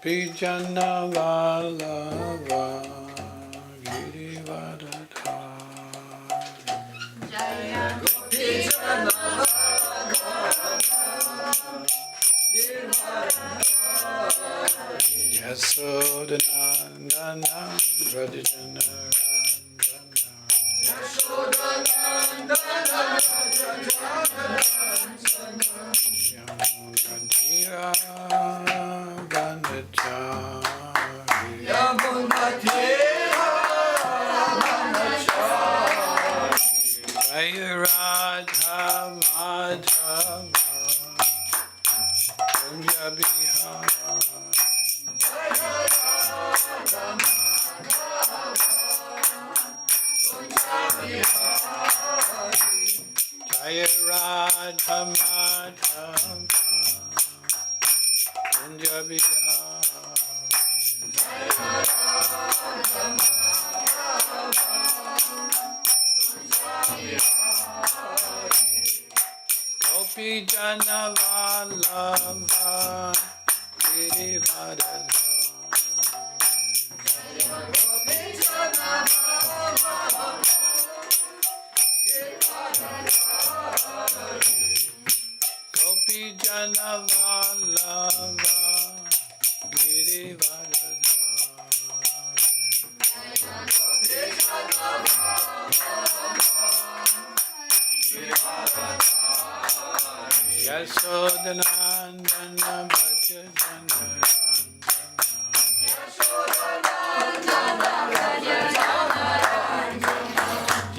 Gopijana Vallabha Girivardhari Jaya Gopijana Yasodhanandana Rajajana Randana Yashodanandana Yamunatira Vanachari Yamunatira Vanachari Jaya Radha Madhava Kunja Bihara Jaya Radha Madhava Kunja Bihara Gopi Jana Vallabha Girivardhari Gopi Jana Vallabha Girivardhari Yasodhanandana Bhajana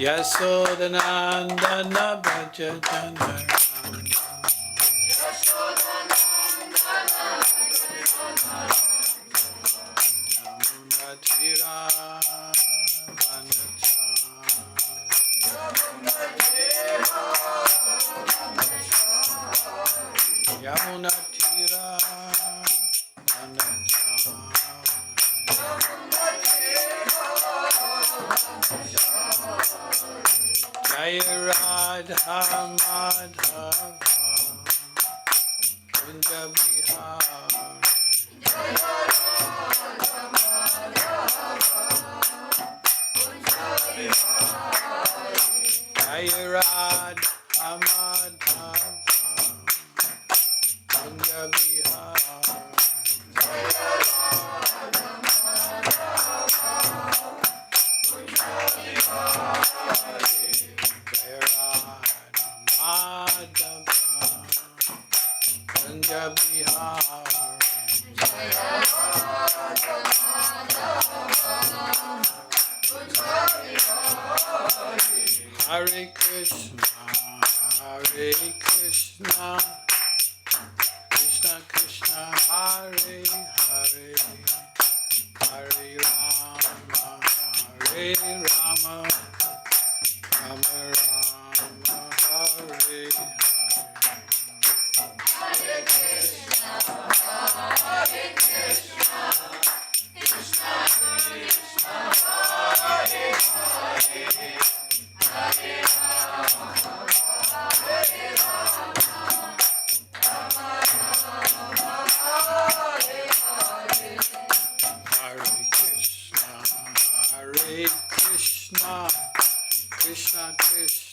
Yasodhanandana Bhajana Yamunatira Vanachari Yamunatira Jaya Radha Madhava Kunja Bihara Jaya Radha Madhava Kunja Bihara Jaya Radha Madhava Kunja Bihara Hare Krishna Krishna Krishna Hare Hare Hare Rama Rama Rama Rama Hare Hare Krishna Krishna Krishna Hare Hare Hare Rama Rama Rama Hare Hare Hare Krishna Krishna Krishna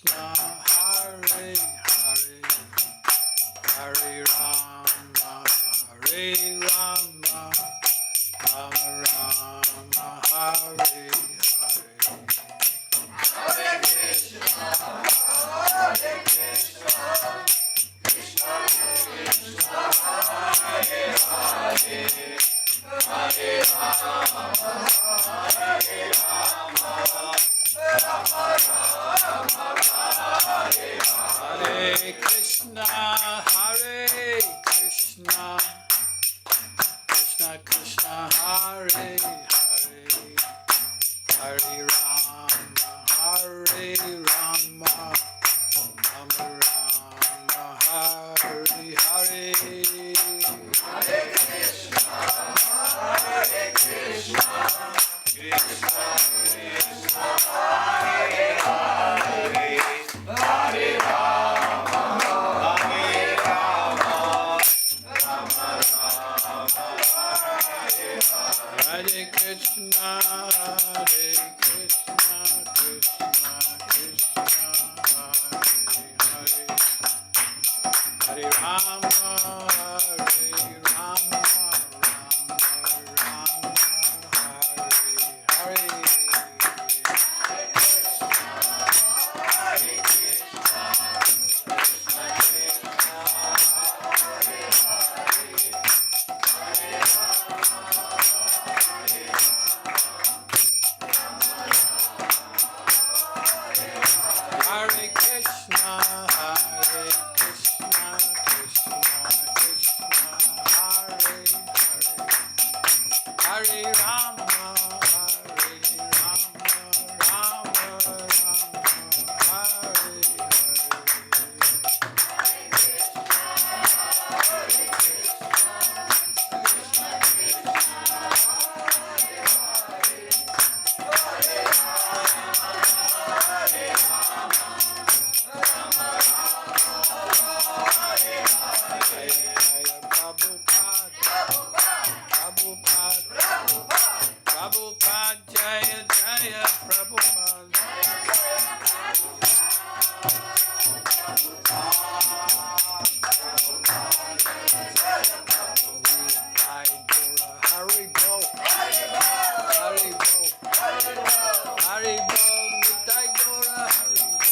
Rama, Hare Rama, Rama Rama, Hare Hare Krishna, Krishna Krishna, Hare Hare, Hare Rama, Rama Rama, Prabhupada, Jaya Jaya Prabhupada. Haribo, Haribo, Haribo, Nitai Gora, Haribo.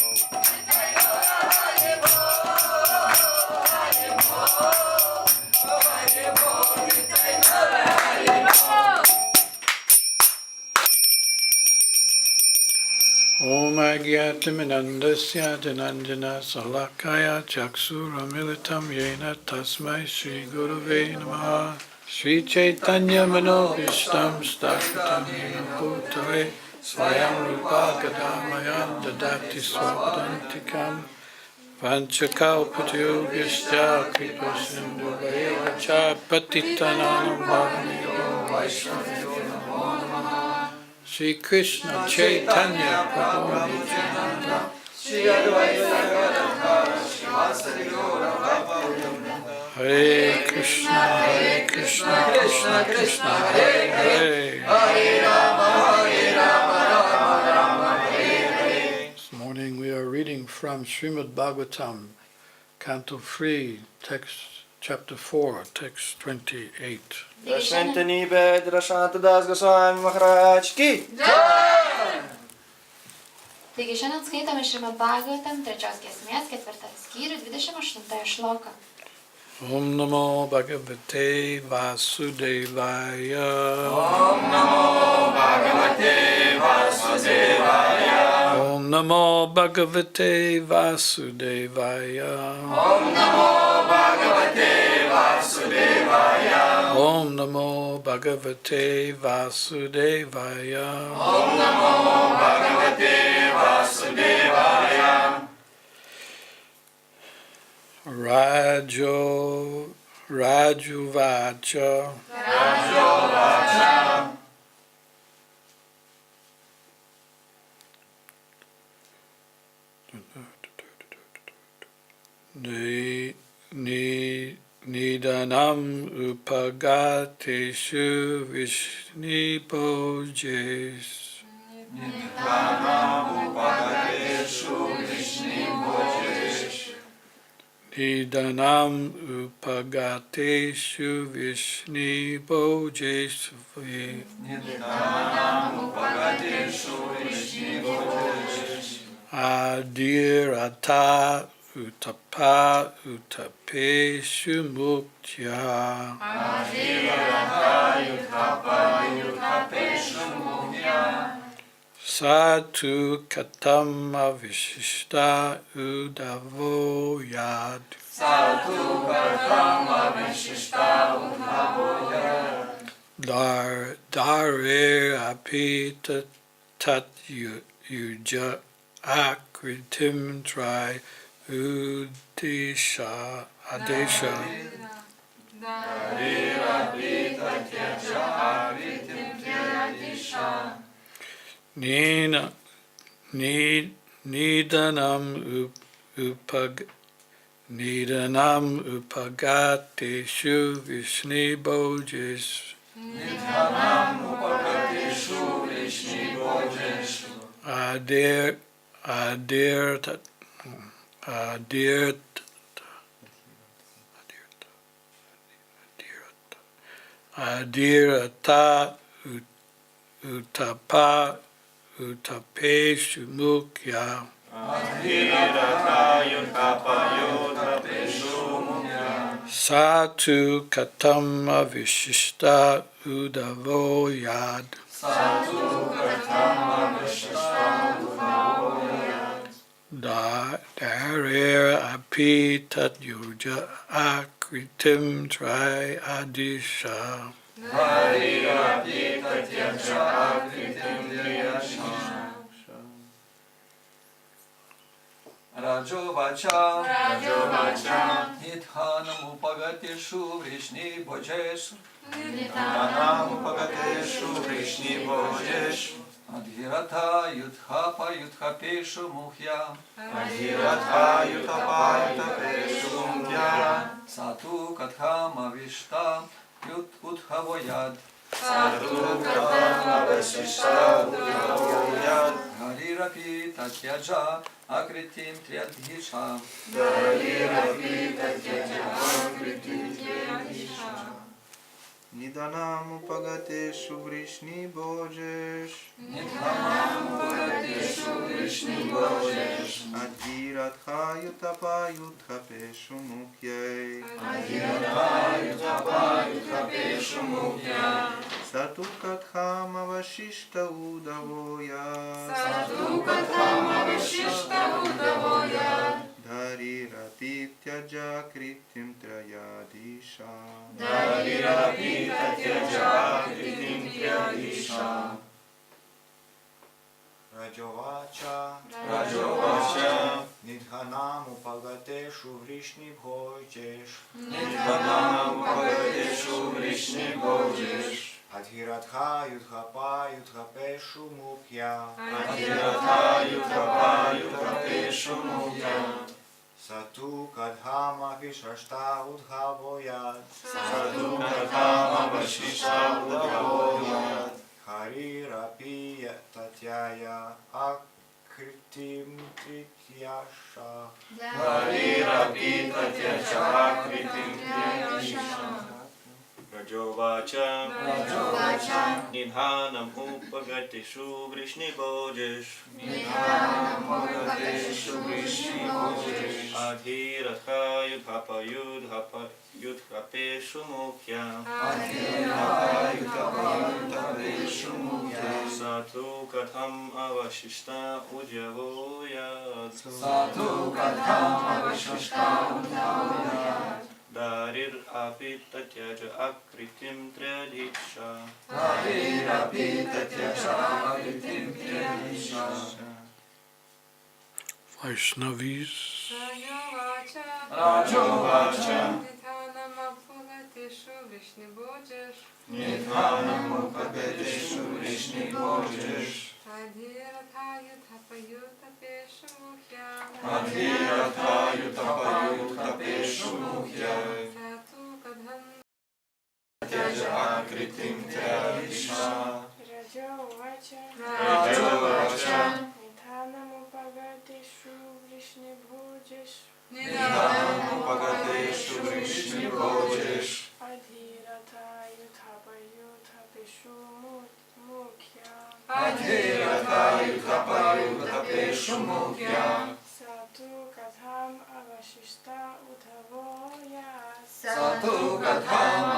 Om Agyatamindasya Jananjana Salakaya Chaksuramilitam Yena Tasmai Shri Gurave Namaha Shri Chaitanya Manobhishtam Stakatam Yena Bhutale Swayam Rupa Gadamayam Dadati Swapadantikam Vanchakalpatyogyasya Kripa Sindhu Vayevacha Patitanam Bhavaniyo Vaishnavyo Namo Namaha Shri Krishna Chaitanya Prabhu Nityananda Shri Advaita Gadadhara Shivasari Gaura Bhakti Hare Krishna Krishna Krishna Hare Hare Hare Rama Rama Rama Hare Hare. This morning we are reading from Shrimad Bhagavatam, Canto 3, text chapter 4, text 28. Dashwantani Bed Rashant Das Goswami Maharaj Ki Taigi šiandien skaitome Šrimad Bhagavatam, 3 giesmės, 4 skyrių, 28 šloką. Om Namo Bhagavate Vasudevaya. Om Namo Bhagavate Vasudevaya. Om Namo Bhagavate Vasudevaya. Om Namo Bhagavate Vasudevaya. Om Namo Bhagavate Vasudevaya. Om Namo Bhagavate Vasudevaya. Rajuvacha. Rajovacha. Nidanam upagateshu Vishnibhojes. Nidanam upagateshu Vishnibhojes. Nidanam upagateshu Vishnibhojes. Nidanam upagateshu Vishnibhojes. Adirata utapa utapeshu muktya. Adirata utapa utapeshu muktya. Satu katam avishishta udavo yad. Satu katam avishishta udavo yad. Dare apita tat yuja akritim tri udesha adesha. Nidanam upagateshu Vishnibhojes. Nidanam upagateshu Vishnibhojes. Adhirata Utapa Utapeshu Mukya Satu Katama Vishishta Udavo Yad Darir Api Tat Yuja Akritim Tri Adisha Раджовача, Нітханам упагатишу врішні боджеш, Адгірата Ютхапа Ютхапешу Мухя, Сату Катхама Вішта Ют Утхавояд, Гарірапі Татяджа Акритим Трядгіша, Nidanam upagatešu vrišni božeš, Adhiratha yutapa yuthapešu muhyai, Satukatham avashishta udavoyat, Dharirapityaja kritim trayadisha, Раджовача, Нидханам упагатешу вришни бхojеш, Адхиратха Ютхапа Ютхапешу Мукья, Сату Кадхама Вишашта Удхавояд, Хари Рапи Татьяя Акритим Тритьяша. Раджовача, Нидханам упагатишу вришни боджеш, Адхиратха Ютхапешу Мукья, Сату Катхам Авашишта Удявояд, Дарир Апи Татьяджа Акритим Трядиша, Vaishnavis. Раджовача, Нидханам упагатешу вришни боджеш, Адхиратха Ютхапешу Мухья, Татьяджа Акритим Трядиша. Раджовача, Нидханам упагатешу вришни боджеш, Адхиратха Ютхапешу Мухья, Сату Катхам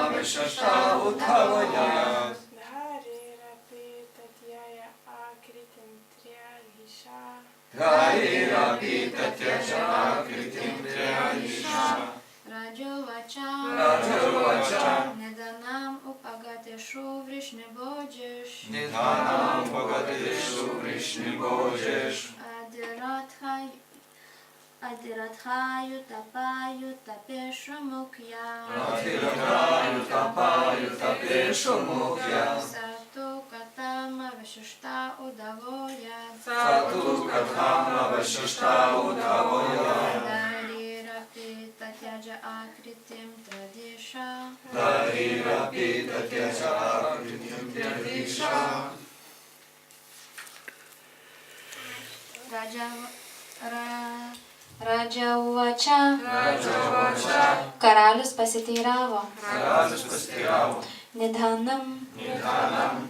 Авашишта Удхавояд, Dhariraphi Tatyaya Akritim Triadhisha, Раджовача, Неданам Упагатешу Вришни Боджеш, Адиратха Ютапа Ютапешу Мукья, Сату Катама Вишишта Удавояд, Дарирапи Татьяджа Акритим Традиша, Rađauvača, karalius pasiteiravo, Nidhanam,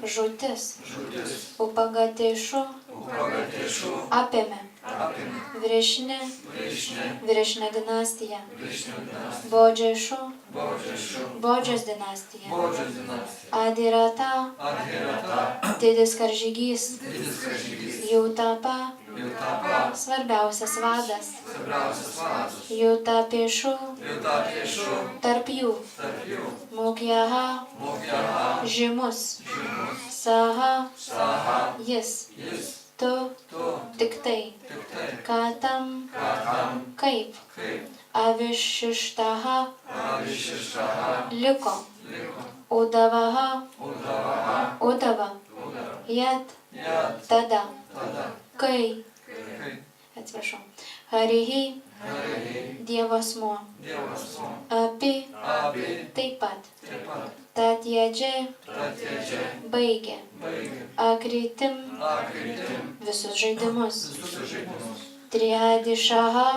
žūtis, Upagateshu, apėmė, Vrishne, Vrishne dinastija, Bodžeshu, Bodžės dinastija, Adirata, didis karžygys, Jutapa, svarbiausias vadas, Jutapeshu, tarp jų, Mukjaha, žymus, Saha, jis, tu, tik tai, Katam, kaip, Avišištaha, liko, Udavaha, Udava, Jat, tada, kai, atsiprašau, Harihi, Dievo asmuo, Api, taip pat, Tatjedže, baigė, Akritim, visus žaidimus, Triadišaha,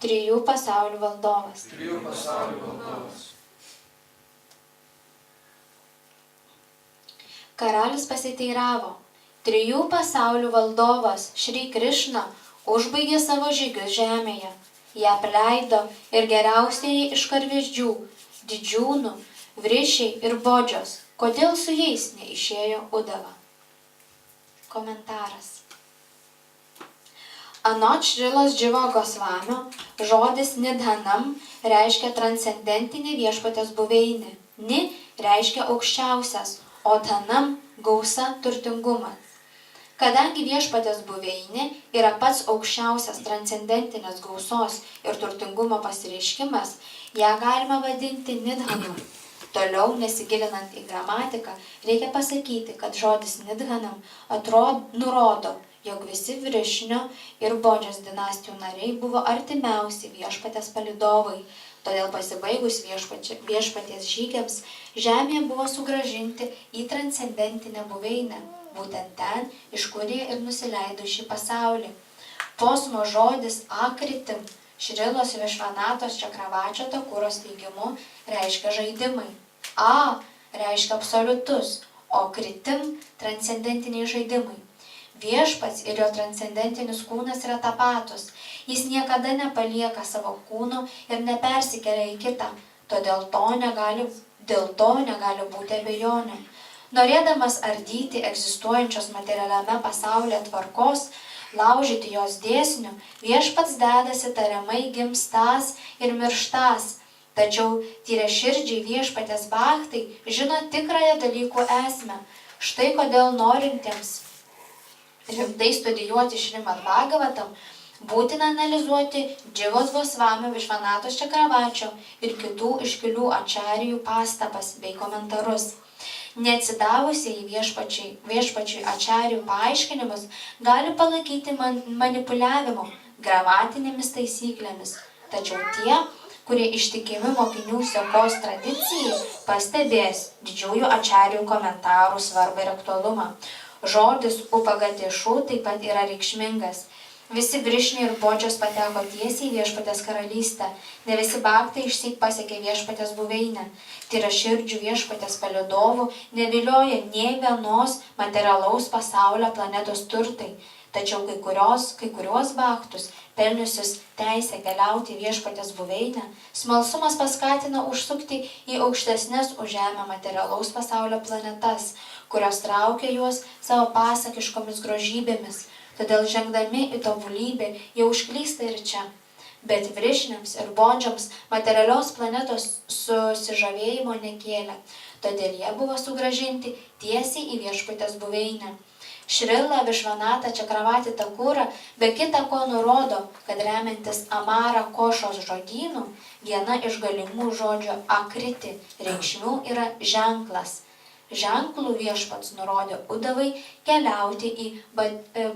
trijų pasaulių valdovas. Karalius pasiteiravo, trijų pasaulių valdovas Šri Krišna užbaigė savo žygius žemėje. Ją apleido ir geriausieji iš karvedžių, didžiūnų, Vrišiai ir Bodžios. Kodėl su jais neišėjo Udava? Komentaras. Anot Šrilos Dživa Gosvamio, žodis Nidhanam reiškia transcendentinį viešpatės buveinį. Ni reiškia aukščiausias, o Dhanam gausa turtingumas. Kadangi viešpatės buveinė yra pats aukščiausias transcendentinės gausos ir turtingumo pasireiškimas, ją galima vadinti Nidhanam. Toliau, nesigilinant į gramatiką, reikia pasakyti, kad žodis Nidhanam nurodo, jog visi Vrišnio ir Bodžios dinastijų nariai buvo artimiausi viešpatės palydovai. Todėl pasibaigus viešpaties žygiams, žemė buvo sugrąžinti į transcendentinę buveinę, būtent ten, iš kur jie ir nusileido šį pasaulį. Posmo žodis akritim Šrilos Višvanatos Čakravačio Takuros teigimu reiškia žaidimai. A reiškia absoliutus, o kritim transcendentiniai žaidimai. Viešpats ir jo transcendentinis kūnas yra tapatus. Jis niekada nepalieka savo kūno ir nepersikelia į kitą, dėl to negali būti abejonių. Norėdamas ardyti egzistuojančios materialiame pasaulyje tvarkos, laužyti jos dėsnių, viešpats dedasi tariamai gimstas ir mirštas. Tačiau tyriaširdžiai viešpatės bhaktai žino tikrąją dalykų esmę. Štai kodėl norintiems rimtai studijuoti Šrimad Bhagavatam, būtina analizuoti Dživos Gosvamio Višvanatos Čakravačio ir kitų iškilių ačarijų pastabas bei komentarus. Neatsidavusieji viešpačiui ačarijų paaiškinimus gali palaikyti manipuliavimu gramatinėmis taisyklėmis. Tačiau tie, kurie ištikimi mokinių sekos tradicijai, pastebės didžiųjų ačarijų komentarų svarbą ir aktualumą. Žodis Upagateshu taip pat yra reikšmingas. Visi Vrišniai ir Bodžios pateko tiesiai į viešpatės karalystę. Ne visi bhaktai išsyk pasiekė viešpatės buveinę. Tyraširdžių viešpatės palydovų nevilioja nė vienos materialaus pasaulio planetos turtai. Tačiau kai kuriuos bhaktus, pelniusius teisę keliauti į viešpatės buveinę, smalsumas paskatina užsukti į aukštesnes už žemę materialaus pasaulio planetas, kurios traukia juos savo pasakiškomis grožybėmis. Todėl žengdami į tobulybę jie užklysta ir čia. Bet Vrišniams ir Bodžiams materialios planetos susižavėjimo nekėlė. Todėl jie buvo sugrąžinti tiesiai į viešpatės buveinę. Šrila Višvanata Čakravati Takura be kita ko nurodo, kad remiantis Amara Košos žodynų, viena iš galimų žodžio akriti reikšmių yra ženklas. Ženklų viešpats nurodė Udavai keliauti į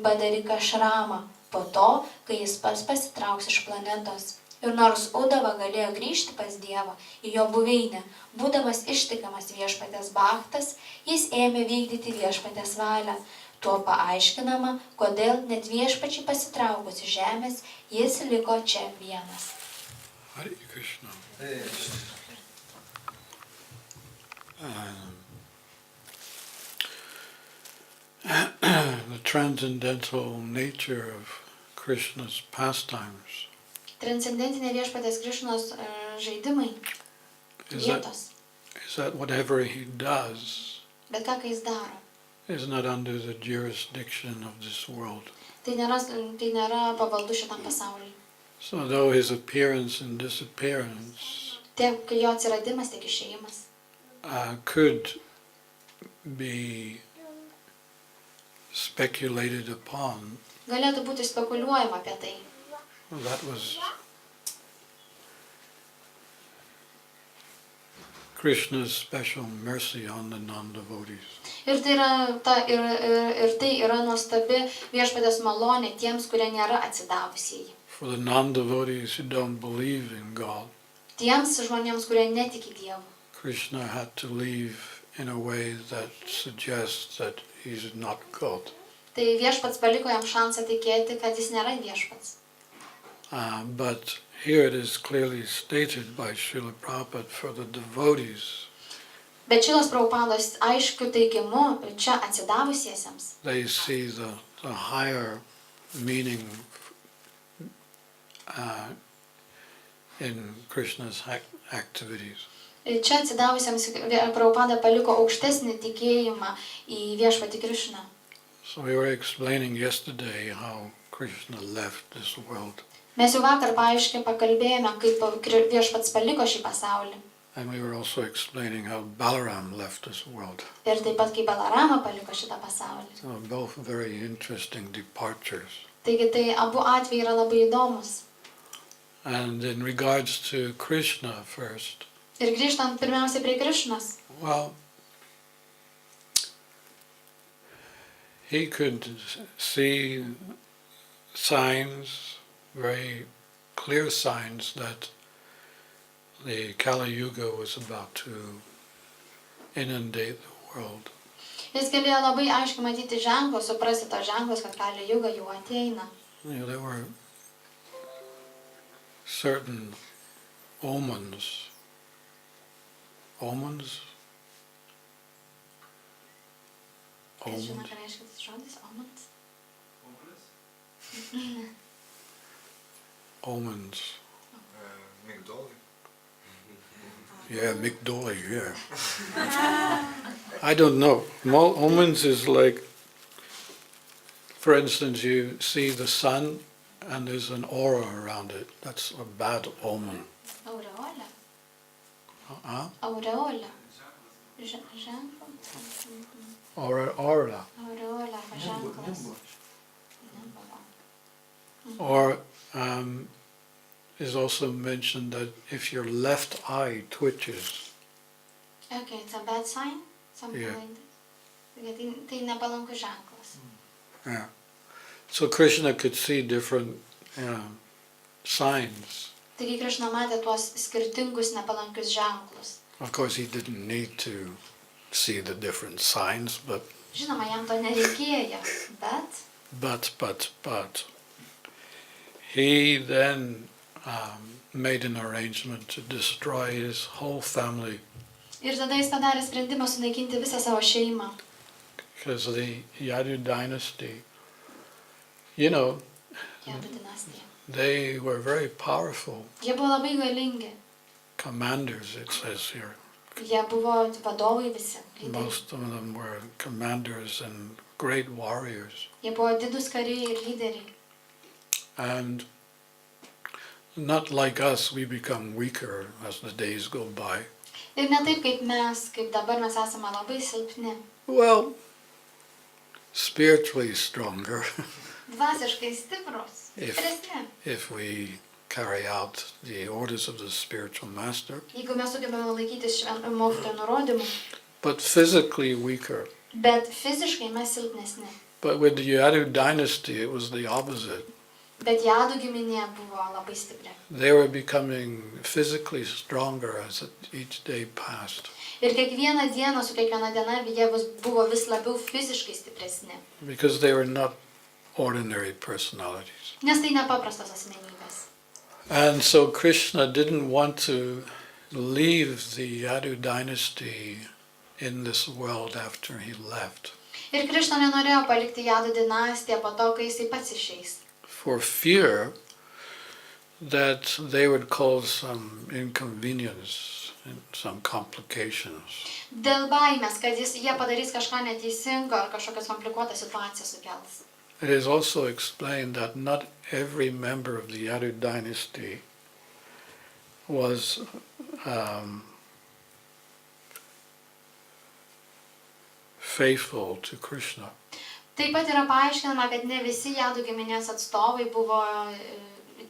Badariką Šramą, po to, kai jis pats pasitrauks iš planetos. Ir nors Udava galėjo grįžti pas Dievą į jo buveinę, būdamas ištikimas viešpatės bhaktas, jis ėmė vykdyti viešpatės valią. Tuo paaiškinama, kodėl net viešpačiai pasitraukus iš žemės, jis liko čia vienas. Hare Krishna. the transcendental nature of Krishna's pastimes. Transcendentinė viešpatės Krišnos žaidimai, Is vietos. that whatever he does Bet ką jis daro? is not under the jurisdiction of this world. Tai nėra pavaldu šitam pasauliui. So though his appearance and disappearance Tiek jo atsiradimas, tiek išėjimas could be speculated upon, galėtų būti spekuliuojama apie tai. that was Krishna's special mercy on the non-devotees. Ir tai yra nuostabi viešpatės malonė tiems, kurie nėra atsidavusieji. For the non-devotees who don't believe in God, Tiems žmonėms, kurie netiki Dievu. Krishna had to leave in a way that suggests that he's not God. Tai viešpats paliko jam šansą tikėti, kad jis nėra viešpats. But here it is clearly stated by Srila Prabhupada for the devotees. Bet Šilos Prabhupados aiškiu teigimu čia atsidavusiesiems They see the higher meaning in Krishna's activities. Čia atsidavusiems Prabhupada paliko aukštesnį tikėjimą į viešpatį Krišną. So we were explaining yesterday how Krishna left this world. Mes jau vakar pakalbėjome, kaip viešpats paliko šį pasaulį. And we were also explaining how Balaram left this world. Ir taip pat kaip Balarama paliko šitą pasaulį. So both very interesting departures. Taigi tai abu atvejai yra labai įdomus. And in regards to Krishna first, Ir grįžtant pirmiausia prie Krišnos. well, he could see signs, very clear signs, that the Kali Yuga was about to inundate the world. Jis galėjo labai aiškiai matyti ženklus, suprasti tos ženklus, kad Kali Juga jau ateina. There were certain omens. Omens? Kas žino, Omens. ką reiškia tas žodis? Omens? Omens. Migdolai. Yeah, Migdoli, yeah. I don't know. Omens is like, for instance, you see the sun and there's an aura around it. That's a bad omen. Aureolė. Huh? Aureolė. Ženklas. Aura. Aureolė arba ženklas. Or is also mentioned that if your left eye twitches, Okay, it's a bad sign? Something Yeah. like that. Tai nepalankus ženklas. yeah. So Krishna could see different signs. Taigi Krišna matė tuos skirtingus nepalankius ženklus. Of course, he didn't need to see the different signs, but Žinoma, jam to nereikėjo, But he then made an arrangement to destroy his whole family ir tada jis padarė sprendimą sunaikinti visą savo šeimą. because the Yadu dynasty, you know, Jadų dinastija. they were very powerful Jie buvo labai galingi. commanders, it says here. Jie buvo vadovai visi. lyderiai. Most of them were commanders and great warriors. Jie buvo didūs kariai ir lyderiai. And not like us, we become weaker as the days go by. Ir ne taip kaip mes, kaip dabar mes esame labai silpni. Well, spiritually stronger Dvasiškai stiprus. If- Stipresni. if we carry out the orders of the spiritual master, Jeigu mes sugebame laikytis mokytojo nurodymų, but physically weaker. bet fiziškai mes silpnesni. But with the Yadu dynasty, it was the opposite. Bet Jadų giminė buvo labai stipri. They were becoming physically stronger as each day passed, Ir kiekvieną dieną, su kiekviena diena, jie buvo vis labiau fiziškai stipresni. because they were not ordinary personalities. Nes tai nepaprastos asmenybės. And so Krishna didn't want to leave the Yadu dynasty in this world after he left, Ir Krišna nenorėjo palikti Jadų dinastiją po to, kai jisai pats išeis. for fear that they would cause some inconvenience and some complications. Dėl baimės, kad jie padarys kažką neteisingo ar kažkokias komplikuotas situacijas sukels. It is also explained that not every member of the Yadu dynasty was faithful to Krishna. Taip pat yra paaiškinama, kad ne visi Jadų giminės atstovai buvo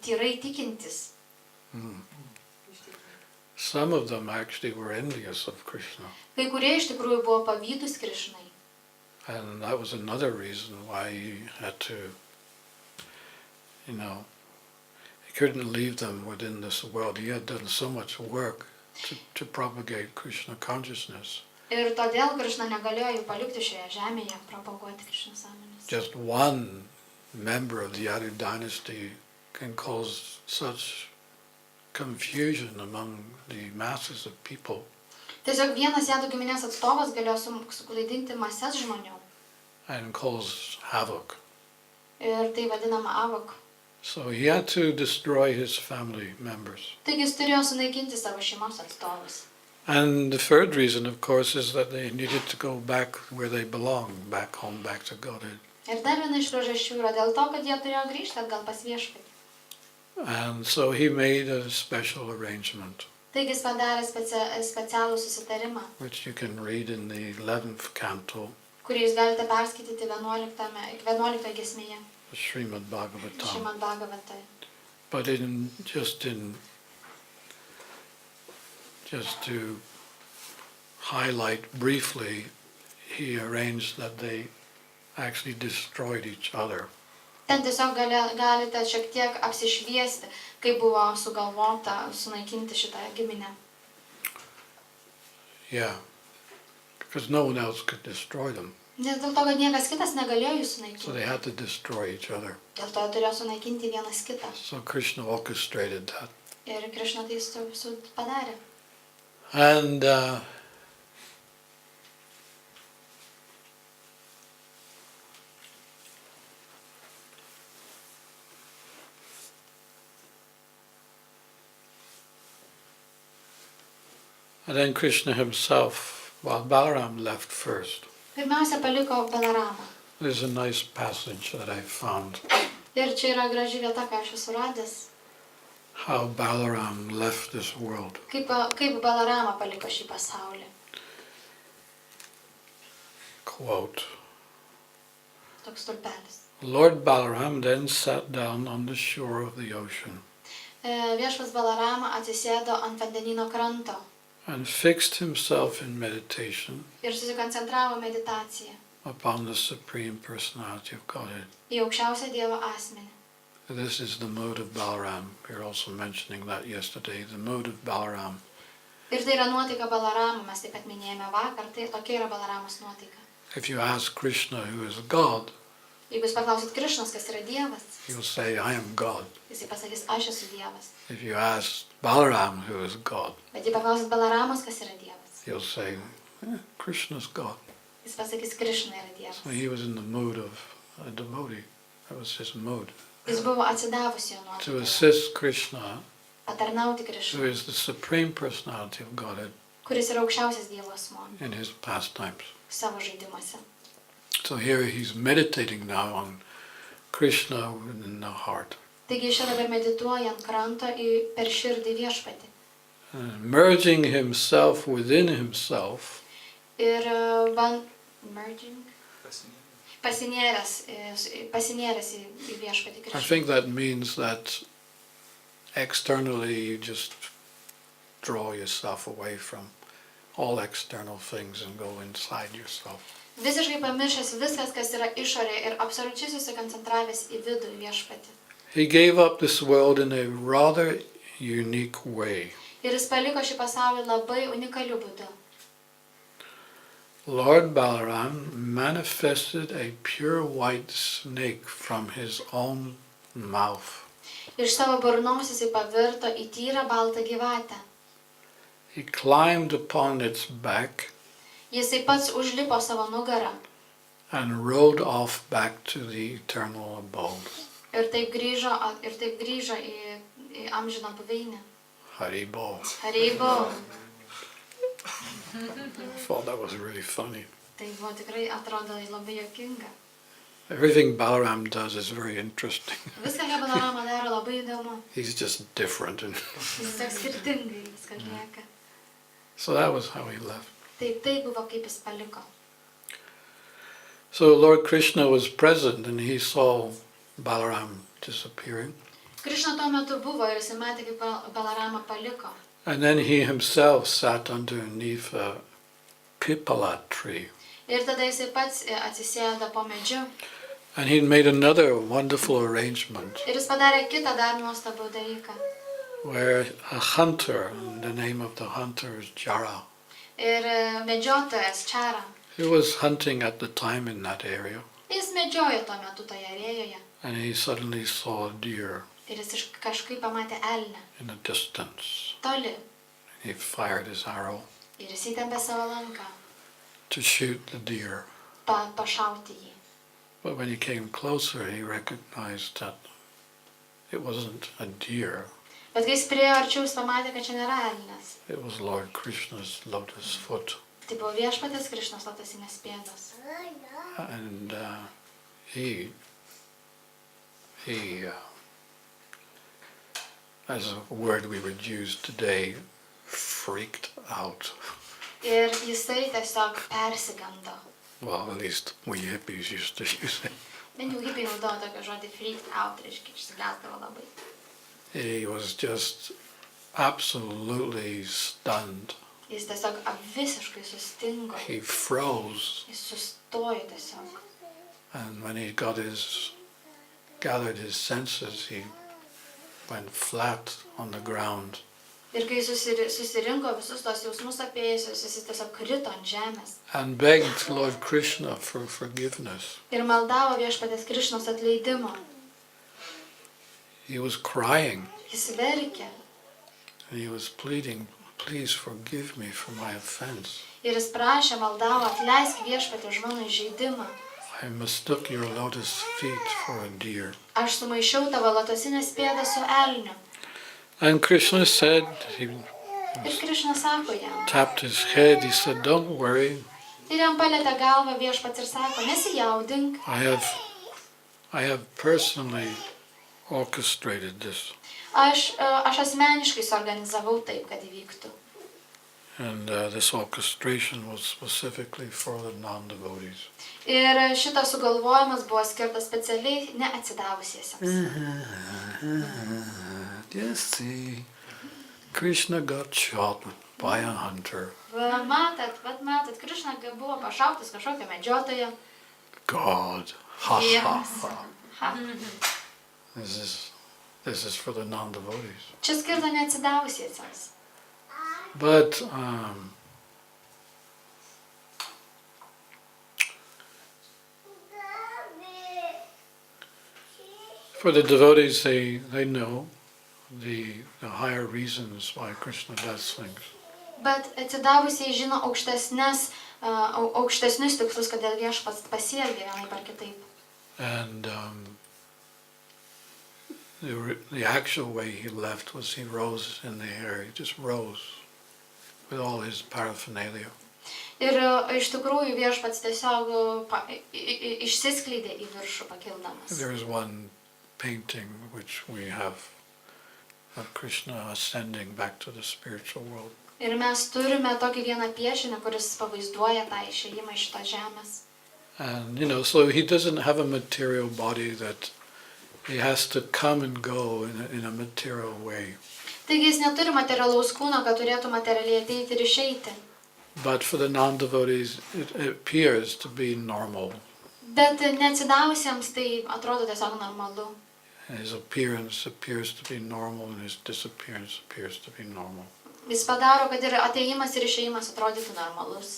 tyrai tikintis. Some of them actually were envious of Krishna. Kai kurie iš tikrųjų buvo pavydūs Krišnai. And that was another reason why he had to, he couldn't leave them within this world. He had done so much work to propagate Krishna consciousness. Ir todėl Krišna negalėjo jų palikti šioje žemėje, propaguoti Krišna sąmonės. Just one member of the Yadu dynasty can cause such confusion among the masses of people. Tiesiog vienas Jadų giminės atstovas galėjo suklaidinti mases žmonių. And cause havoc. Ir tai vadinama avok. So he had to destroy his family members. Taigi jis turėjo sunaikinti savo šeimos atstovus. And the third reason, of course, is that they needed to go back where they belong, back home, back to Godhead. Ir dar viena iš priežasčių yra dėl to, kad jie turėjo grįžti atgal pas viešpatį. And so he made a special arrangement, Taigi jis padarė specialų susitarimą, which you can read in the 11th canto, kurį jūs galite perskaityti 11 giesmėje, Shrimad Bhagavatam. Šrimad Bhagavatam. But just to highlight briefly, he arranged that they actually destroyed each other. Ten tiesiog galite šiek tiek apsišviesti, kaip buvo sugalvota sunaikinti šitą giminę. Yeah, because no one else could destroy them. Nes dėl to, kad niekas kitas negalėjo jų So sunaikinti. they had to destroy each other. Dėl to jie turėjo sunaikinti vienas kitą. So Krishna orchestrated that. Ir Krišna tai padarė. And then Krishna himself, well, Balaram left first. Pirmiausia paliko Balaramą. There's a nice passage that I found, Ir čia yra graži vieta, ką aš esu radęs. how Balaram left this world. Kaip Balaramą paliko šį pasaulį. Quote, Toks stulpelis. Lord Balaram then sat down on the shore of the ocean Viešpas Balarama atsisėdo ant vandenyno kranto and fixed himself in meditation ir susikoncentravo meditaciją upon the Supreme Personality of Godhead. į aukščiausią Dievo asmenį. This is the mood of Balaram. We were also mentioning that yesterday, the mood of Balaram. Ir tai yra nuotaika Balaramo, mes taip pat minėjome vakar, tai tokia yra Balaramos nuotaika. If you ask Krishna, who is God, Jeigu jūs paklausit Krišnos, kas yra Dievas, he will say, I am God. jisai pasakys, aš esu Dievas. If you ask Balaram, who is God, Bet jei paklausit Balaramos, kas yra Dievas, he'll say, Krishna's God. jis pasakys, Krišna yra Dievas. So he was in the mood of a devotee. That was his mood. Jis buvo atsidavusi jo To nuotaika, assist Krishna, patarnauti who Krišnai, is the Supreme Personality of Godhead, kuris yra aukščiausias Dievo asmuo in his pastimes. savo žaidimuose. So here he's meditating now on Krishna within the heart, Taigi jis čia dabar medituoja ant kranto per širdį viešpatį. merging himself within himself Ir merging, pasinėręs į viešpatį I Krišną. think that means that externally you just draw yourself away from all external things and go inside yourself. Visiškai pamiršęs viskas, kas yra išorė ir absoliučiai susikoncentravęs į vidų į viešpatį. He gave up this world in a rather unique way. Ir jis paliko šį pasaulį labai unikaliu būdu. Lord Balaram manifested a pure white snake from his own mouth. Iš savo burnos jisai pavirto į tyrą baltą gyvatę. He climbed upon its back Jisai pats užlipo savo nugarą and rode off back to the eternal abode. ir taip grįžo į amžiną buveinę. Haribo. Haribo. I thought that was really funny. Tai buvo tikrai atrodo labai juokinga. Everything Balaram does is very interesting. Viską, ką Balarama daro, labai įdomu. He's just different. And Jis tiesiog skirtingai viską atlieka. so that was how he left. Tai buvo, kaip jis paliko. So Lord Krishna was present and he saw Balaram disappearing. Krišna tuo metu buvo ir jis matė, kaip Balarama paliko. And then he himself sat underneath a pipala tree. Ir tada jisai pats atsisėdo po medžiu. And he made another wonderful arrangement Ir jis padarė kitą dar nuostabų dalyką. where a hunter, the name of the hunter is Jara, Ir medžiotojas Čara. he was hunting at the time in that area. Jis medžiojo tuo metu toje arėjoje. And he suddenly saw a deer Ir jis kažkaip pamatė elnią. in the distance. Toli. He fired his arrow Ir jis įtempė savo lanką. to shoot the deer. Pašauti jį. But when he came closer, he recognized that it wasn't a deer. Bet kai jis priėjo arčiau, jis pamatė, kad čia nėra elnias. It was Lord Krishna's lotus foot. Tai buvo viešpatės Krišnos lotosinės pėdos. And he as a word we would use today, freaked out. Ir jisai tiesiog persigando. Well, at least we hippies used to use it. Bent jau hipiai naudojo tokį žodį freaked out, reiškia, išsigąsdavo labai. He was just absolutely stunned. Jis tiesiog visiškai sustingo. He froze. Jis sustojo tiesiog. And when he gathered his senses, he went flat on the ground. Ir kai susirinko visus tos jausmus apėjusius, jis tiesiog krito ant žemės. And begged Lord Krishna for forgiveness. Ir maldavo viešpatės Krišnos atleidimo. He was crying. Jis verkė. And he was pleading, please forgive me for my offense. Ir jis prašė, maldavo, atleisk viešpatį už mano įžeidimą. I mistook your lotus feet for a deer. Aš sumaišiau tavo lotosinės pėdas su elniu. And Krishna said, he Ir Krišna sako jam. tapped his head, he said, don't worry, Ir jam palėtė galvą viešpats ir sako, nesijaudink. I have personally orchestrated this. Aš asmeniškai suorganizavau taip, kad įvyktų. And this orchestration was specifically for the non-devotees. Ir šitas sugalvojimas buvo skirtas specialiai neatsidavusiesiems. Just see, Krishna got shot by a hunter. Matot, Krišna buvo pašautas kažkokio medžiotojo. God, ha ha Dievas. ha. Ha. This is for the non-devotees. Čia skirta neatsidavusiesiems. But for the devotees, they know the higher reasons why Krishna does things. Bet atsidavusiai žino aukštesnius tikslus, kodėl viešpats pasielgia vienaip ar kitaip. And the actual way he left was he rose in the air. He just rose with all his paraphernalia. Ir iš tikrųjų viešpats tiesiog išsiskleidė į viršų pakildamas. There is one painting which we have of Krishna ascending back to the spiritual world. Ir mes turime tokį vieną piešinį, kuris pavaizduoja tą išėjimą iš šitos žemės. And so he doesn't have a material body that he has to come and go in a material way. Taigi jis neturi materialaus kūno, kad turėtų materialiai ateiti ir išeiti. But for the non-devotees, it appears to be normal. Bet neatsidavusiems tai atrodo tiesiog normalu. His appearance appears to be normal, and his disappearance appears to be normal. Jis padaro, kad ir atėjimas ir išėjimas atrodytų normalus.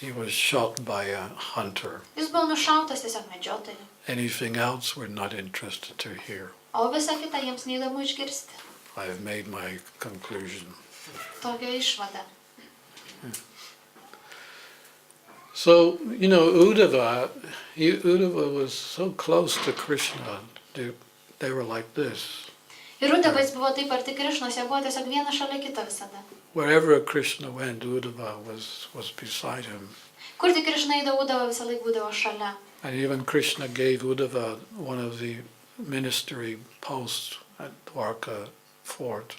He was shot by a hunter. Jis buvo nušautas tiesiog medžiotojų. Anything else we're not interested to hear. O visa kita jiems neįdomu išgirsti. I have made my conclusion. Tokia išvada. So, Uddhava was so close to Krishna, they were like this. Ir Uddhavas buvo taip arti Krišnos, jie buvo tiesiog vienas šalia kito visada. Wherever Krishna went, Uddhava was beside him. Kur tik Krišna eidavo, Uddhava visą laiką būdavo šalia. And even Krishna gave Uddhava one of the ministry posts at Dwarka fort.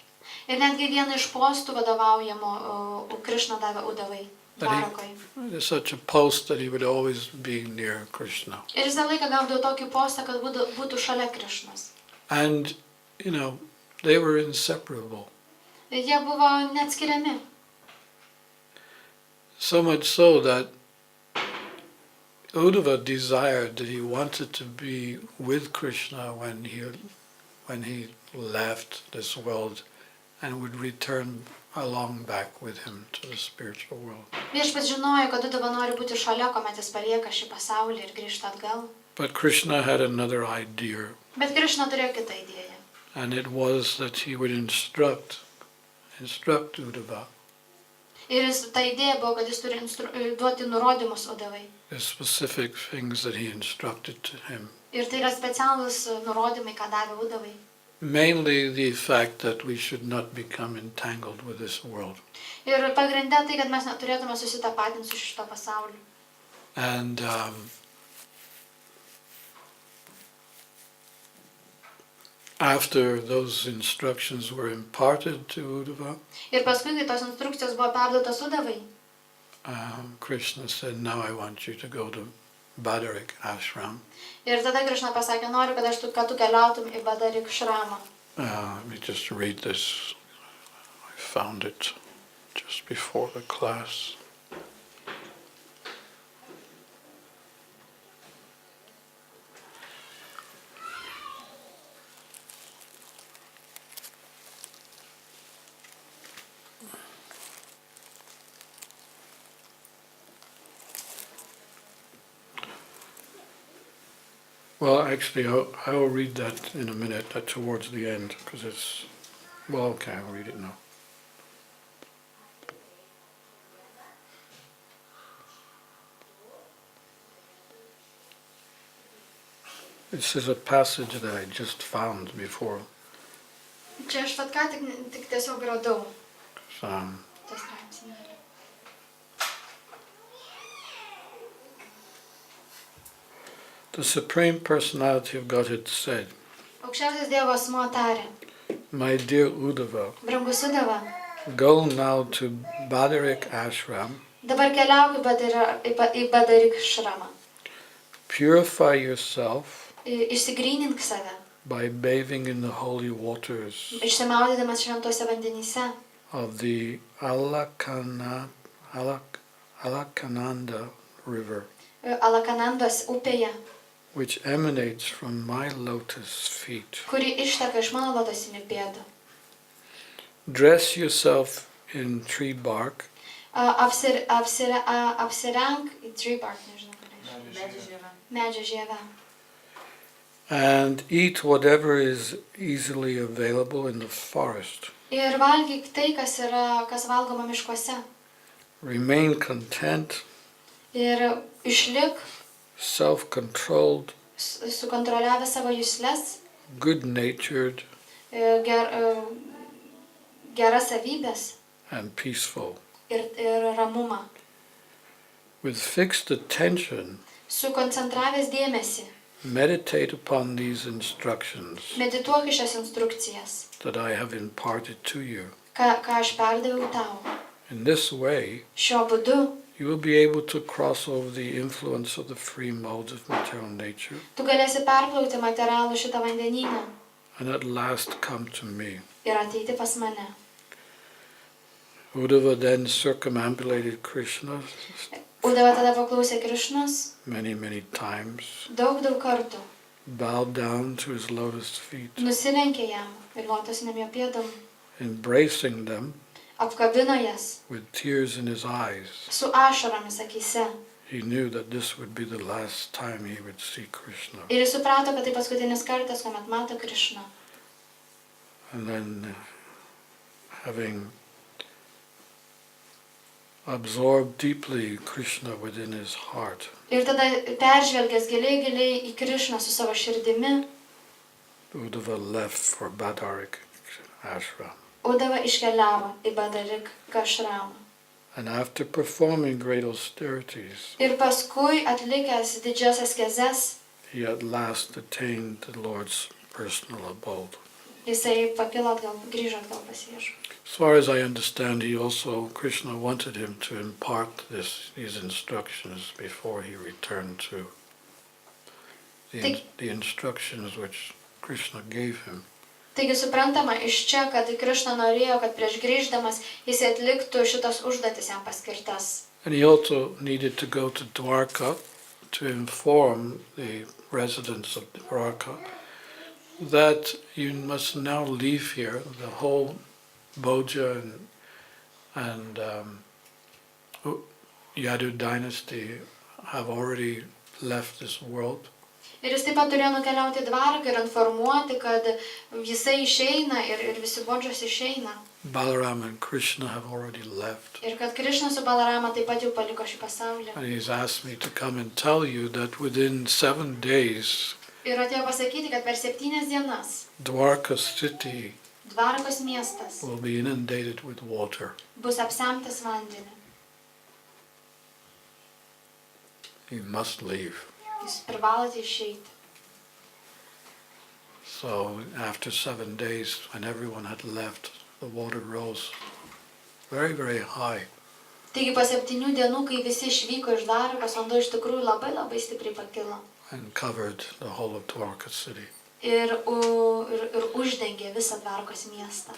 Ir netgi vieną iš postų vadovaujamų Krišna davė Uddhavai. It's such a post that he would always be near Krishna. Ir visą laiką gaudavo tokį postą, kad būtų šalia Krišnos. And, they were inseparable. Jie buvo neatskiriami. So much so that Uddhava desired that he wanted to be with Krishna when he left this world and would return along back with him to the spiritual world. Viešpats žinojo, kad Uddhava nori būti šalia, kuomet jis palieka šį pasaulį ir grįžta atgal. But Krishna had another idea. Bet Krišna turėjo kitą idėją. And it was that he would instruct Uddhava. Ir ta idėja buvo, kad jis turi duoti nurodymus Uddhavai. The specific things that he instructed to him. Ir tai yra specialūs nurodymai, ką davė Uddhavai. Mainly the fact that we should not become entangled with this world. Ir pagrindė tai, kad mes neturėtume susitapatinti su šito pasauliu. And after those instructions were imparted to Uddhava, Ir paskui, kai tos instrukcijos buvo perduotos Uddhavai, Krishna said, "Now I want you to go to Badarik ashram." ir tada Krišna pasakė, noriu, kad tu keliautum į Badarik šramą. Let me just read this. I found it just before the class. Well, actually, I will read that in a minute, towards the end, because it's, well, okay, I'll read it now. This is a passage that I just found before. Čia aš ką tik tiesiog radau. So, Tas straipsnį. the Supreme Personality of Godhead said, Aukščiausias Dievo asmuo tarė, "My dear Uddhava, brangus Uddhava, go now to Badarik ashram, dabar keliauk į Badarik šramą. purify yourself Išsigrynink save, by bathing in the holy waters išsimaudydamas šventuose vandenyse, of the Alakananda River, Alakanandos upėje, which emanates from my lotus feet. kuri išteka iš mano lotosinių pėdų. Dress yourself in tree bark Apsirenk į tree bark, nežinau, ką reiškia. Medžio žievę. and eat whatever is easily available in the forest. Ir valgyk tai, kas valgoma miškuose. Remain content, Ir išlik self-controlled, sukontroliavę savo jusles, good-natured, geras savybės and peaceful. ir ramumą. With fixed attention, Sukoncentravęs dėmesį, meditate upon these instructions medituok į šias instrukcijas, that I have imparted to you. ką aš perdaviau tau. In this way, Šiuo būdu you will be able to cross over the influence of the free modes of material nature tu galėsi perplaukti materialų šitą vandenyną and at last come to me. ir ateiti pas mane. Uddhava then circumambulated Krishna Uddhava tada paklausė Krišnos many times, daug kartų, bowed down to his lotus feet, nusilenkė jam ir lotosiniam jo pėdom, embracing them apkabino jas with tears in his eyes. su ašaromis akyse. He knew that this would be the last time he would see Krishna. Ir jis suprato, kad tai paskutinis kartas, kuomet mato Krišną. And then, having absorbed deeply Krishna within his heart. Ir tada peržvelgęs giliai į Krišną su savo širdimi, Uddhava left for Badarik ashram. Uddhava iškeliavo į Badarik ašramą. And after performing great austerities, Ir paskui atlikęs didžias askezes, he at last attained the Lord's personal abode. jisai pakilo atgal, grįžo atgal pas Viešpatį. As far as I understand, Krishna wanted him to impart these instructions before he returned to the instructions which Krishna gave him. Taigi suprantama iš čia, kad Krišna norėjo, kad prieš grįždamas jis atliktų šitas užduotis jam paskirtas. And he also needed to go to Dwarka to inform the residents of Dwarka that you must now leave here. The whole Bhoja and Yadu dynasty have already left this world. Ir jis taip pat turėjo nukeliauti į Dvarką ir informuoti, kad jisai išeina ir visi Bodžos išeina. Balaram and Krishna have already left. Ir kad Krišna su Balarama taip pat jau paliko šį pasaulį. And he's asked me to come and tell you that within 7 days, Ir atėjo pasakyti, kad per 7 dienas Dwarka city Dvarkos miestas will be inundated with water. bus apsemtas vandeniu. You must leave. Jūs privalote išeiti. So after 7 days, when everyone had left, the water rose very, very high. Taigi po 7 dienų, kai visi išvyko iš Dvarkos, vanduo iš tikrųjų labai stipriai pakilo. And covered the whole of Dwarka city. Ir uždengė visą Dvarkos miestą.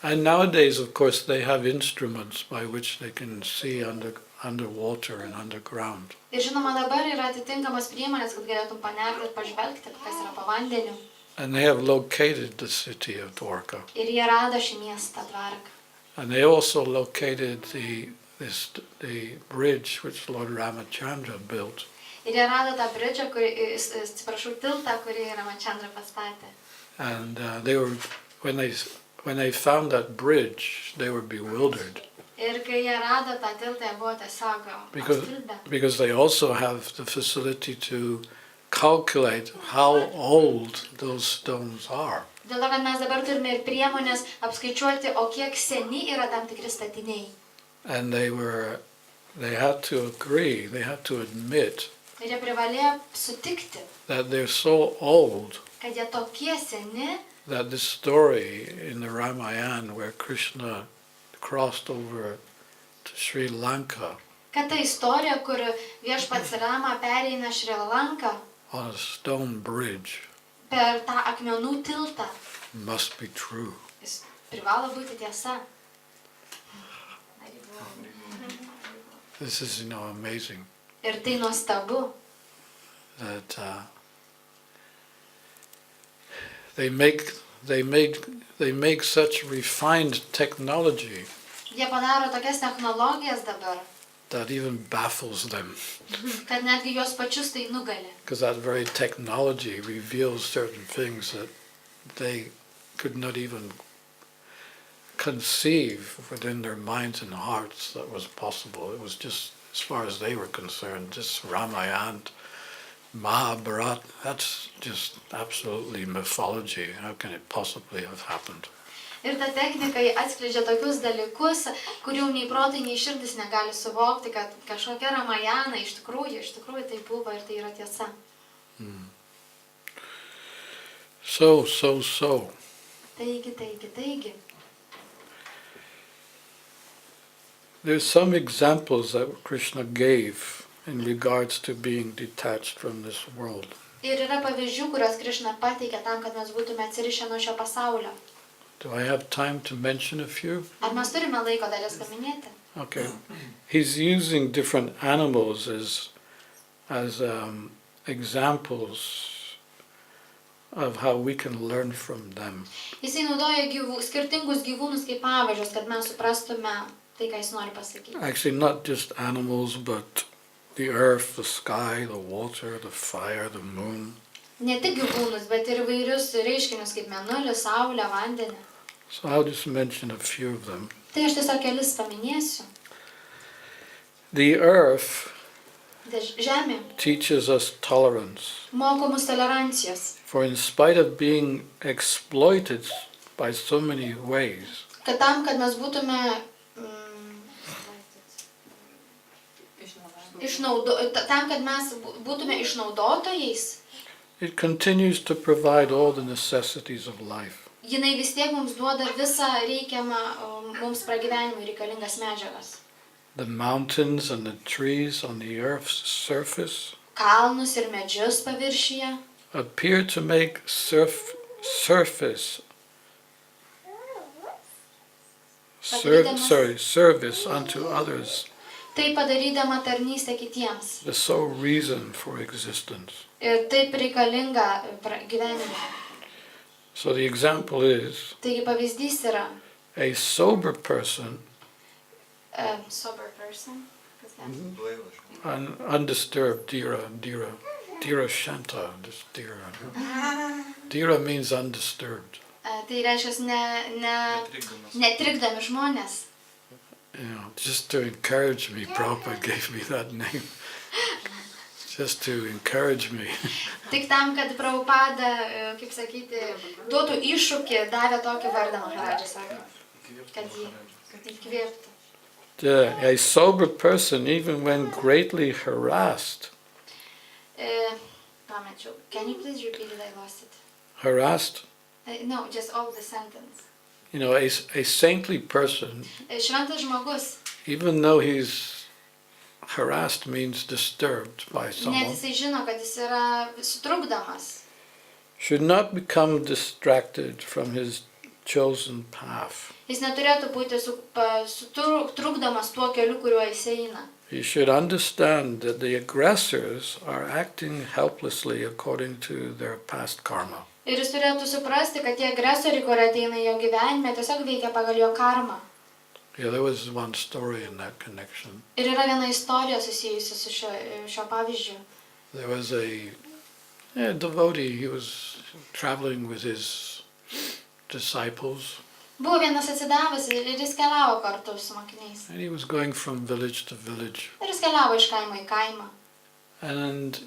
And nowadays, of course, they have instruments by which they can see underwater and underground. Ir žinoma, dabar yra atitinkamas priemonės, kad galėtum panerti ir pažvelgti, kas yra po vandeniu. And they have located the city of Dwarka. Ir jie rado šį miestą Dvarką. And they also located the bridge which Lord Ramachandra built. Ir jie rado tą bridžą, tiltą, kurį Ramachandra pastatė. And when they found that bridge, they were bewildered. Ir kai jie rado tą tiltą, jie buvo tiesiog apstulbę. Because they also have the facility to calculate how old those stones are. Dėl to, kad mes dabar turime ir priemonės apskaičiuoti, o kiek seni yra tam tikri statiniai. And they had to agree, they had to admit Ir jie privalėjo sutikti, that they're so old kad jie tokie seni, that this story in the Ramayana where Krishna crossed over to Sri Lanka kad ta istorija, kur Viešpats Rama pereina Šri Lanką on a stone bridge per tą akmenų tiltą, must be true. jis privalo būti tiesa. This is, amazing Ir tai nuostabu, that they make such refined technology jie padaro tokias technologijas dabar, that even baffles them. kad netgi juos pačius tai nugali. Because that very technology reveals certain things that they could not even conceive within their minds and hearts that was possible. It was just, as far as they were concerned, just Ramayana, Mahabharata, that's just absolutely mythology. How can it possibly have happened? Ir ta technika atskleidžia tokius dalykus, kurių nei protai, nei širdis negali suvokti, kad kažkokia Ramajana iš tikrųjų tai buvo ir tai yra tiesa. So. Taigi. There's some examples that Krishna gave in regards to being detached from this world. Ir yra pavyzdžių, kuriuos Krišna pateikė tam, kad mes būtume atsirišę nuo šio pasaulio. Do I have time to mention a few? Ar mes turime laiko dalis paminėti? Okay. He's using different animals as examples of how we can learn from them. Jisai naudoja skirtingus gyvūnus kaip pavyzdžius, kad mes suprastume tai, ką jis nori pasakyti. Actually, not just animals, but the earth, the sky, the water, the fire, the moon. Ne tik gyvūnus, bet ir įvairius reiškinius kaip mėnulį, saulę, vandenį. So I'll just mention a few of them. Tai aš tiesiog kelis paminėsiu. The earth Žemė teaches us tolerance. moko mus tolerancijos. For in spite of being exploited by so many ways, Kad tam, kad mes būtume tam, kad mes būtume išnaudotojais, it continues to provide all the necessities of life. jinai vis tiek mums duoda visą reikiamą mums pragyvenimui reikalingas medžiagas. The mountains and the trees on the earth's surface Kalnus ir medžius paviršyje appear to make service unto others, tai padarydama tarnystę kitiems. the sole reason for existence. Ir taip reikalinga gyvenime. So the example is Taigi pavyzdys yra a sober person, sober person. Kas ten? Blaivas. undisturbed, dira shanta, this dira. Dira means undisturbed. Tai reiškia netrikdami žmonės. You know, just to encourage me, Prabhupada gave me that name. Just to encourage me. Tik tam, kad Prabhupada, kaip sakyti, duotų iššūkį, davė tokį vardą Maharadžas, kad jį įkvėptų. A sober person, even when greatly harassed, Pamečiau. Can you please repeat it? I lost it. harassed, No, just all the sentence. you know, a saintly person, Šventas žmogus, even though he's harassed means disturbed by net someone, jisai žino, kad jis yra sutrukdomas. should not become distracted from his chosen path. Jis neturėtų būti trukdomas tuo keliu, kuriuo jis eina. He should understand that the aggressors are acting helplessly according to their past karma. Ir jis turėtų suprasti, kad tie agresoriai, kurie ateina į jo gyvenimą, tiesiog veikia pagal jo karmą. Yeah, there was one story in that connection. Ir yra viena istorija susijusi su šio pavyzdžiu. There was a devotee, he was traveling with his disciples, Buvo vienas atsidavęs ir jis keliavo kartu su mokiniais. and he was going from village to village. Ir jis keliavo iš kaimo į kaimą. And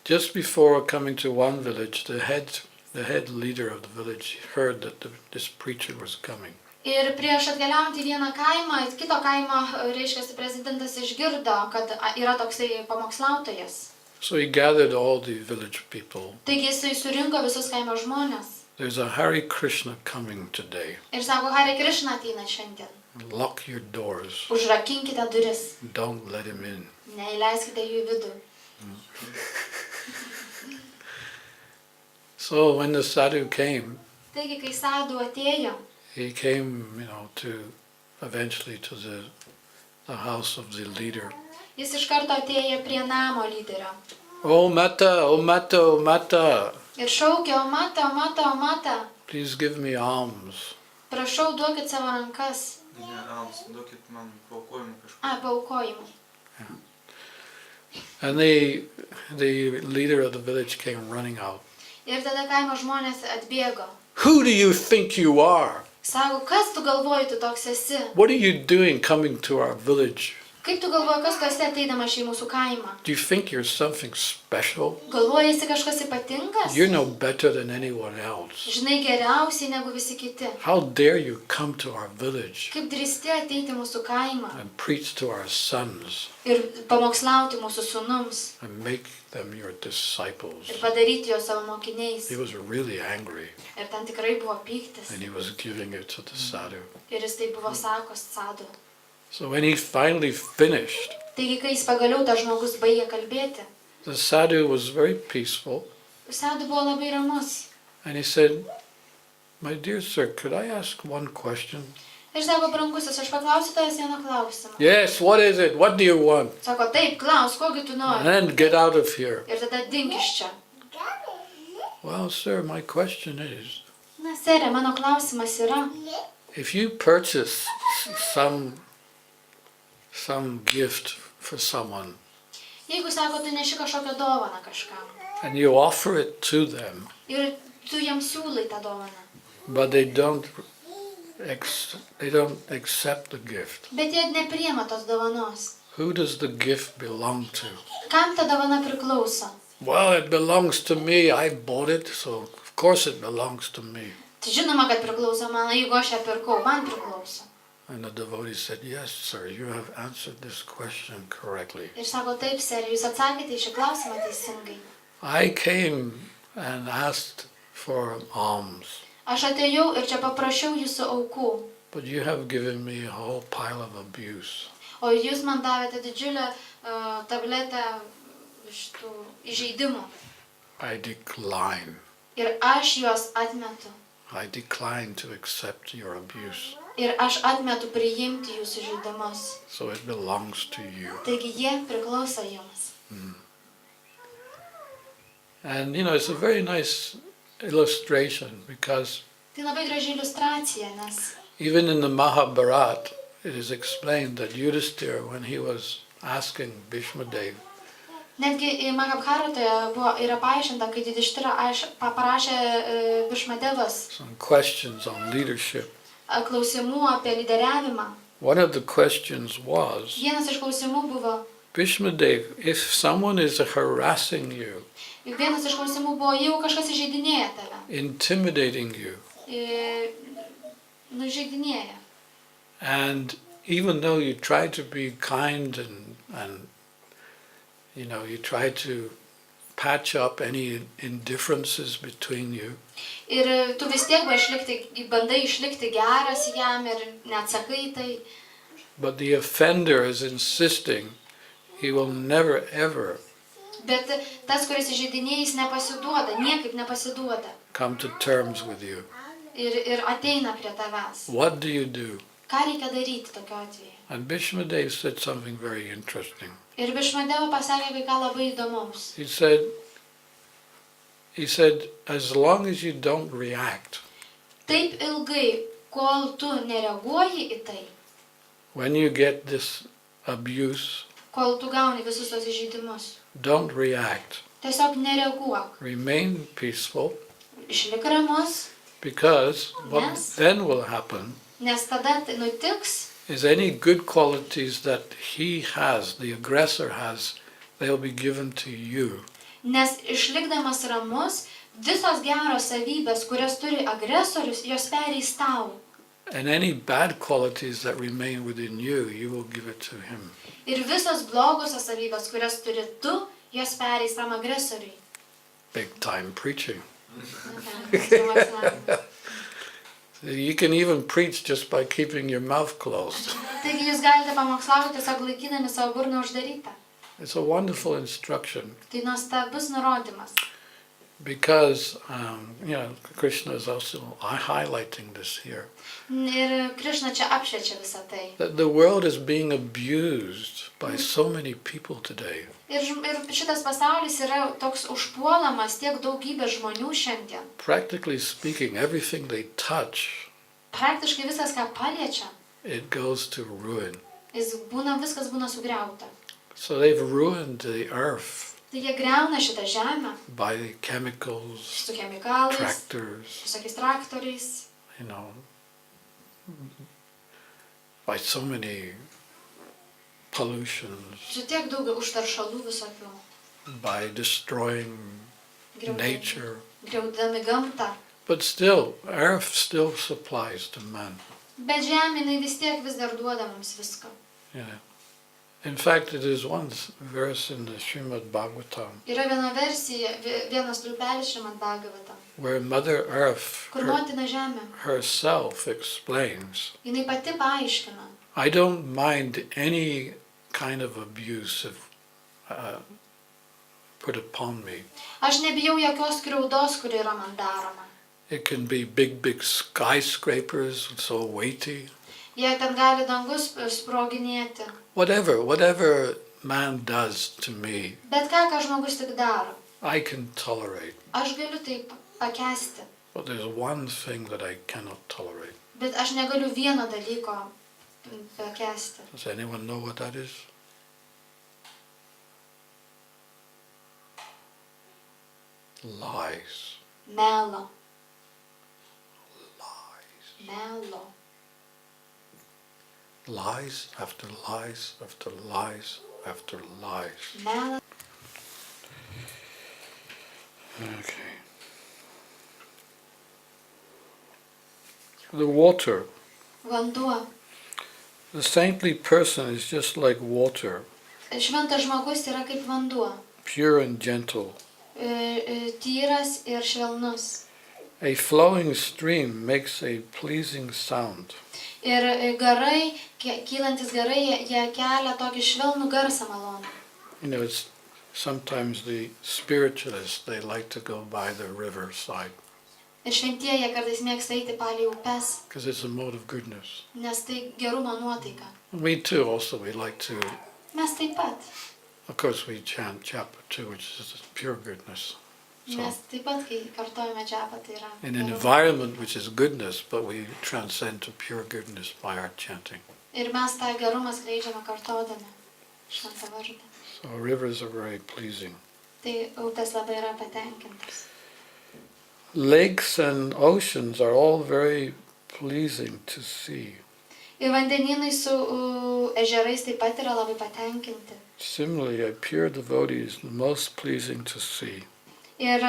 just before coming to one village, the head leader of the village heard that this preacher was coming. Ir prieš atkeliaujant į vieną kaimą, kito kaimo, reiškia, prezidentas išgirdo, kad yra toksai pamokslautojas. So he gathered all the village people. Taigi jisai surinko visus kaimo žmonės. There's a Hare Krishna coming today. Ir sako, Hare Krishna ateina šiandien. Lock your doors. Užrakinkite duris. Don't let him in. Neįleiskite jų į vidų. So when the sadhu came, Taigi, kai sadhu atėjo, he came, eventually to the house of the leader. jis iš karto atėjo prie namo lyderio. Oh Mata, oh Mata, oh Mata, Ir šaukė, o mata, o mata, o mata. please give me alms. Prašau, duokit savo rankas. Ne, alms, duokit man paaukojimą kažką. Paaukojimą. And the leader of the village came running out. Ir tada kaimo žmonės atbėgo. Who do you think you are? Sako, kas tu galvoji, tu toks esi? What are you doing coming to our village? Kaip tu galvoji, kas tu esi ateidamas į mūsų kaimą? Do you think you're something special? Galvoji, esi kažkas ypatingas? You're no better than anyone else. Žinai geriausiai negu visi kiti. How dare you come to our village Kaip drįsti ateiti į mūsų kaimą and preach to our sons ir pamokslauti mūsų sūnums and make them your disciples? ir padaryti juos savo mokiniais. He was really angry Ir ten tikrai buvo pyktis. and he was giving it to the sadhu. Ir jis tai buvo sakos sadhu. So when he finally finished, Taigi, kai jis pagaliau tas žmogus baigė kalbėti, the sadhu was very peaceful sadhu buvo labai ramus. and he said, "My dear sir, could I ask one question?" Ir sako, brangusis, aš paklausiu tavęs vieną klausimą. Yes, what is it? What do you want? Sako, taip, klaus, kogi tu nori. And get out of here. Ir tada dink iš čia. Well, sir, my question is, Na, serė, mano klausimas yra, if you purchase some gift for someone jeigu, sako, tu neši kažkokią dovaną kažkam and you offer it to them, ir tu jam siūlai tą dovaną, but they don't accept the gift, bet jie nepriima tos dovanos, who does the gift belong to? Kam ta dovana priklauso? Well, it belongs to me. I bought it, so of course it belongs to me. Tai žinoma, kad priklauso man, jeigu aš ją pirkau, man priklauso. And the devotee said, yes, sir, you have answered this question correctly. Ir sako, taip, seri, jūs atsakėte į šį klausimą teisingai. I came and asked for alms, Aš atėjau ir čia paprašiau jūsų aukų, but you have given me a whole pile of abuse. o jūs man davėte didžiulę tabletę šitų įžeidimų. I decline. Ir aš juos atmetu. I decline to accept your abuse. Ir aš atmetu priimti jūsų žaidimus. So it belongs to you. Taigi jie priklauso jums. And it's a very nice illustration because Tai labai graži iliustracija, nes even in the Mahabharata, it is explained that Yudhishthira, when he was asking Bhishmadev, netgi Mahabharatoje yra paaiškinta, kai Yudhishthira paprašė Bhishmadevas some questions on leadership. klausimų apie lyderiavimą. One of the questions was, Vienas iš klausimų buvo, Bhishmadev, if someone is harassing you, vienas iš klausimų buvo, jeigu kažkas įžeidinėja tave, intimidating you, nužeidinėja. and even though you try to be kind and you try to patch up any indifferences between you, Ir tu vis tiek bandai išlikti geras jam ir neatsakai tai, but the offender is insisting he will never ever bet tas, kuris įžeidinėja, jis nepasiduoda, niekaip nepasiduoda. come to terms with you. Ir ateina prie tavęs. What do you do? Ką reikia daryti tokiu atveju? And Bhishmadev said something very interesting. Ir Bhishmadeva pasakė kai ką labai įdomaus. He said, as long as you don't react, Taip ilgai, kol tu nereaguoji į tai, when you get this abuse, kol tu gauni visus tos įžeidimus, don't react. tiesiog nereaguok. Remain peaceful, Išlik ramus, because what Yes. then will happen nes tada tai nutiks, is any good qualities that he has, the aggressor has, they'll be given to you. nes išlikdamas ramus, visos geros savybės, kurias turi agresorius, jos pereis tau. And any bad qualities that remain within you, you will give it to him. Ir visos blogosios savybės, kurias turi tu, jos pereis tam agresoriui. Big time preaching. Taigi You can even preach just by keeping your mouth closed. jūs galite pamokslauti tiesiog laikydami savo burną uždarytą. It's a wonderful instruction Tai nuostabus nurodymas. because, Krishna is also highlighting this here. Ir Krišna čia apšviečia visą tai. That the world is being abused by so many people today. Ir šitas pasaulis yra toks užpuolamas tiek daugybė žmonių šiandien. Practically speaking, everything they touch, Praktiškai viskas, ką paliečia, it goes to ruin. viskas būna sugriauta. So they've ruined the earth Tai jie greuna šitą žemę by chemicals, su chemikalais, tractors, visokiais traktoriais, by so many pollutions, su tiek daug užtaršalų visokių, by destroying nature. griaudami gamtą. But still, earth still supplies to man. Bet žemė jinai vis tiek vis dar duoda mums viską. Yeah. In fact, it is one verse in the Shrimad Bhagavatam Yra viena versija, vienas stulpelis Šrimad Bhagavatam, where Mother Earth kur motina žemė, herself explains, jinai pati paaiškina. I don't mind any kind of abuse put upon me. Aš nebijau jokios skriaudos, kuri yra man daroma. It can be big skyscrapers, so weighty. Jie ten gali dangus sproginėti. Whatever man does to me, Bet ką žmogus tik daro, I can tolerate. aš galiu tai pakęsti. But there's one thing that I cannot tolerate. Bet aš negaliu vieno dalyko pakęsti. Does anyone know what that is? Lies. Melo. Lies. Melo. lies after lies after lies after lies. Melas. Okay. The water. Vanduo. The saintly person is just like water, Šventas žmogus yra kaip vanduo. pure and gentle. Tyras ir švelnus. A flowing stream makes a pleasing sound. Ir garai, kylantis garai, jie kelia tokį švelnų garsą malonų. You know, it's sometimes the spiritualists, they like to go by the riverside Ir šventieji kartais mėgsta eiti palei upes, because it's a mode of goodness. nes tai gerumo nuotaika. We too also, we like to, Mes taip pat. of course we chant chapter 2, which is pure goodness. So Mes taip pat, kai kartojame džapą, tai yra. in an gerumo. environment which is goodness, but we transcend to pure goodness by our chanting. Ir mes tą gerumą skleidžiame kartodami šventą vardą. So rivers are very pleasing. Tai upės labai yra patenkintas. Lakes and oceans are all very pleasing to see. Ir vandenynai su ežerais taip pat yra labai patenkinti. Similarly, a pure devotee is the most pleasing to see. Ir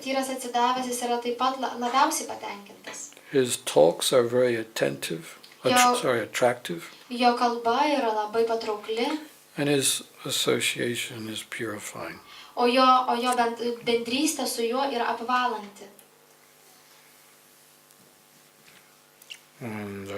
tyras atsidavęs jis yra taip pat labiausiai patenkintas. His talks are very attractive, Jo kalba yra labai patraukli, and his association is purifying. o jo bendrystė su juo yra apvalanti. And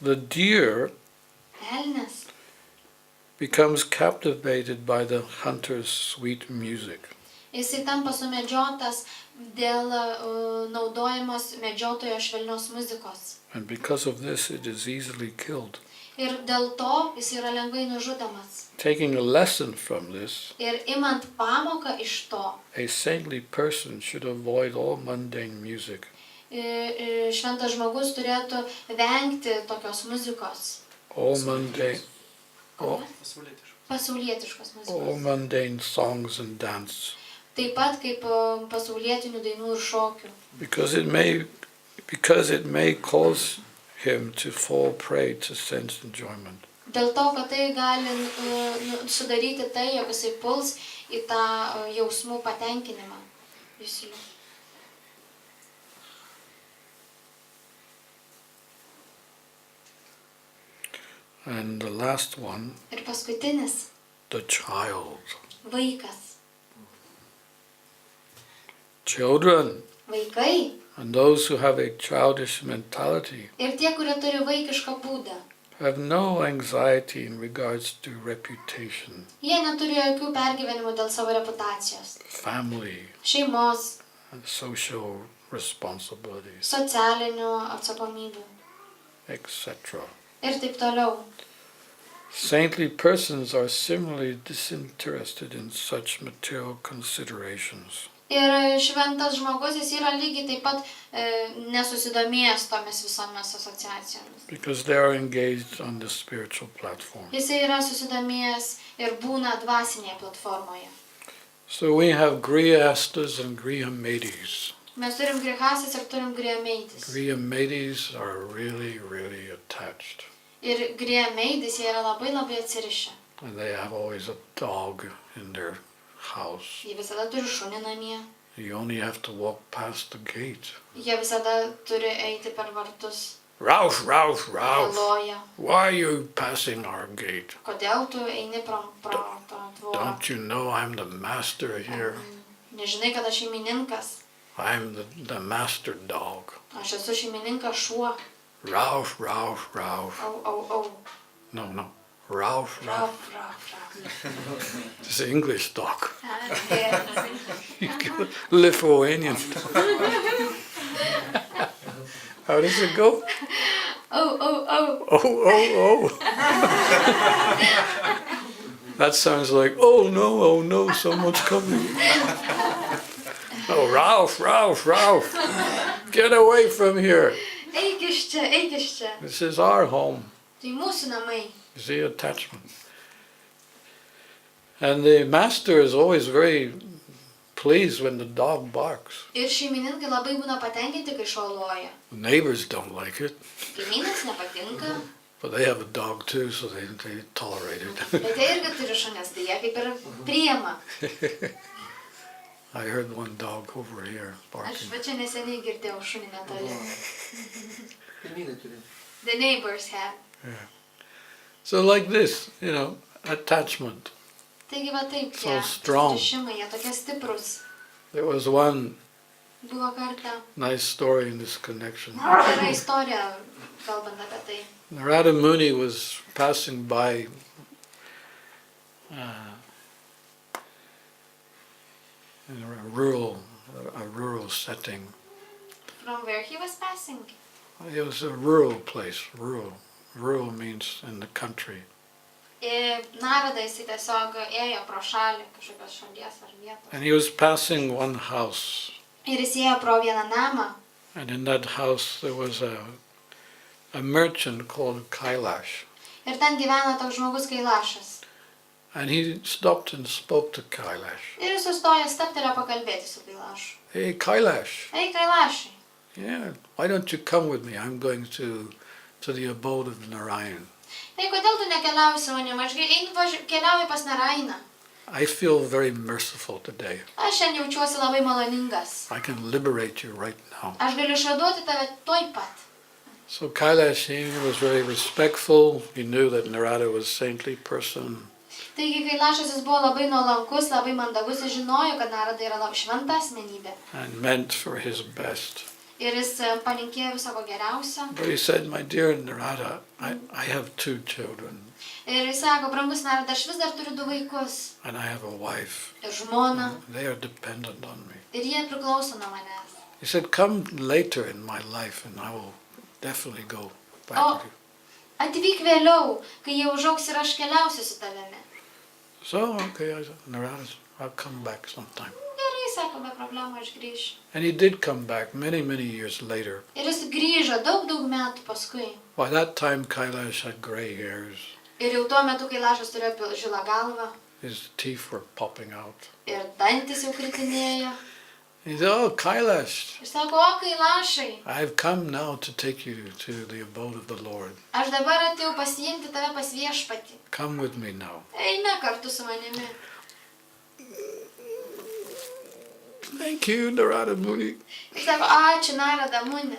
the deer Elnias becomes captivated by the hunter's sweet music. jisai tampa sumedžiotas dėl naudojamos medžiotojo švelnios muzikos. And because of this, it is easily killed. Ir dėl to jis yra lengvai nužudomas. Taking a lesson from this, Ir imant pamoką iš to, a saintly person should avoid all mundane music. Šventas žmogus turėtų vengti tokios muzikos. All mundane Pasaulietiškos all muzikos. mundane songs and dance, Taip pat kaip pasaulietinių dainų ir šokių. because it may cause him to fall prey to sense enjoyment. Dėl to, kad tai gali sudaryti tai, jog jisai puls į tą jausmų patenkinimą. Juslių. And the last one, Ir paskutinis the child. - vaikas. Children Vaikai and those who have a childish mentality ir tie, kurie turi vaikišką būdą. have no anxiety in regards to reputation, Jie neturi jokių pergyvenimų dėl savo reputacijos, family, šeimos, and social responsibilities, socialinių atsakomybių etc. ir taip toliau. Saintly persons are similarly disinterested in such material considerations. Ir šventas žmogus jis yra lygiai taip pat nesusidomėjęs tomis visomis asociacijomis. Because they are engaged on the spiritual platform. Jis yra susidomėjęs ir būna dvasinėje platformoje. So we have grihastas and grihamedis. Mes turim grihastas ir turim grihameitis. Grihamedis are really, really attached. Ir grihameidis jie yra labai labai atsirišę. And they have always a dog in their house. Jie visada turi šunį namie. You only have to walk past the gate. Jie visada turi eiti per vartus. Ralph, Ralph, Ralph, Loja. why are you passing our gate? Kodėl tu eini pro tvorą? Don't you know I'm the master here? Nežinai, kad aš šeimininkas. I'm the master dog. Aš esu šeimininkas šuo. Ralph, Ralph, Ralph. Au. No. Ralph, Ralph. Raf. It's an English dog. Tai Lithuanian dog. How does it go? Au. Oh. That sounds like, oh no, someone's coming. Oh, Ralph, get away from here. Eik iš čia. This is our home. Tai mūsų namai. You see, attachment. And the master is always very pleased when the dog barks. Ir šeimininkai labai būna patenkinti, kai šuo loja. The neighbors don't like it, Kaimynams nepatinka, but they have a dog too, so they tolerate it. bet jie irgi turi šunis, tai jie kaip ir priima. I heard one dog over here Aš barking. va čia neseniai girdėjau šunį netoli. Kaimynai turi. The neighbors have. So like this, attachment. Taigi va taip, So tie strong. susišimai, jie tokie stiprus. There was one Buvo kartą nice story in this connection. gera istorija, kalbant apie tai. Narada Muni was passing by in a rural setting. From where he was passing. It was a rural place. Rural means in the country. Narada jisai tiesiog ėjo pro šalį, kažkokios šalies ar vietos. And he was passing one house. Ir jis ėjo pro vieną namą. And in that house there was a merchant called Kailash. Ir ten gyveno toks žmogus Kailašas. And he stopped and spoke to Kailash. Ir jis sustojo stabtelėjo pakalbėti su Kailašu. Hey Kailash, Ei, Kailašai, yeah, why don't you come with me? I'm going to the abode of Narayan. ei, kodėl tu nekeliauji su manimi? Aš keliauju pas Narainą. I feel very merciful today. Aš šiandien jaučiuosi labai maloningas. I can liberate you right now. Aš galiu išvaduoti tave tuoj pat. So Kailash, he was very respectful. He knew that Narada was a saintly person. Taigi Kailašas jis buvo labai nuolankus, labai mandagus ir žinojo, kad Narada yra labai šventa asmenybė. And meant for his best. Ir jis palinkėjo viso ko geriausio. But he said, my dear Narada, I have 2 children Ir jis sako, brangus Narada, aš vis dar turiu 2 vaikus and I have a wife. ir žmoną. They are dependent on me. Ir jie priklauso nuo manęs. He said, come later in my life and I will definitely go back Oh. with you. Atvyk vėliau, kai jie užaugs ir aš keliausiu su tavimi. So, okay, I said, Narada, I'll come back sometime. Gerai, sako, be problemų aš grįšiu. And he did come back many, many years later. Ir jis grįžo daug metų paskui. By that time, Kailash had gray hairs. Ir jau tuo metu Kailašas turėjo žilą galvą. His teeth were popping out. Ir dantis jau kritinėjo. He said, oh, Kailash, Ir sako, o Kailašai, I've come now to take you to the abode of the Lord. aš dabar atėjau pasiimti tave pas viešpatį. Come with me now. Eime kartu su manimi. Thank you, Narada Muni. Ir sako, ačiū Narada Muni.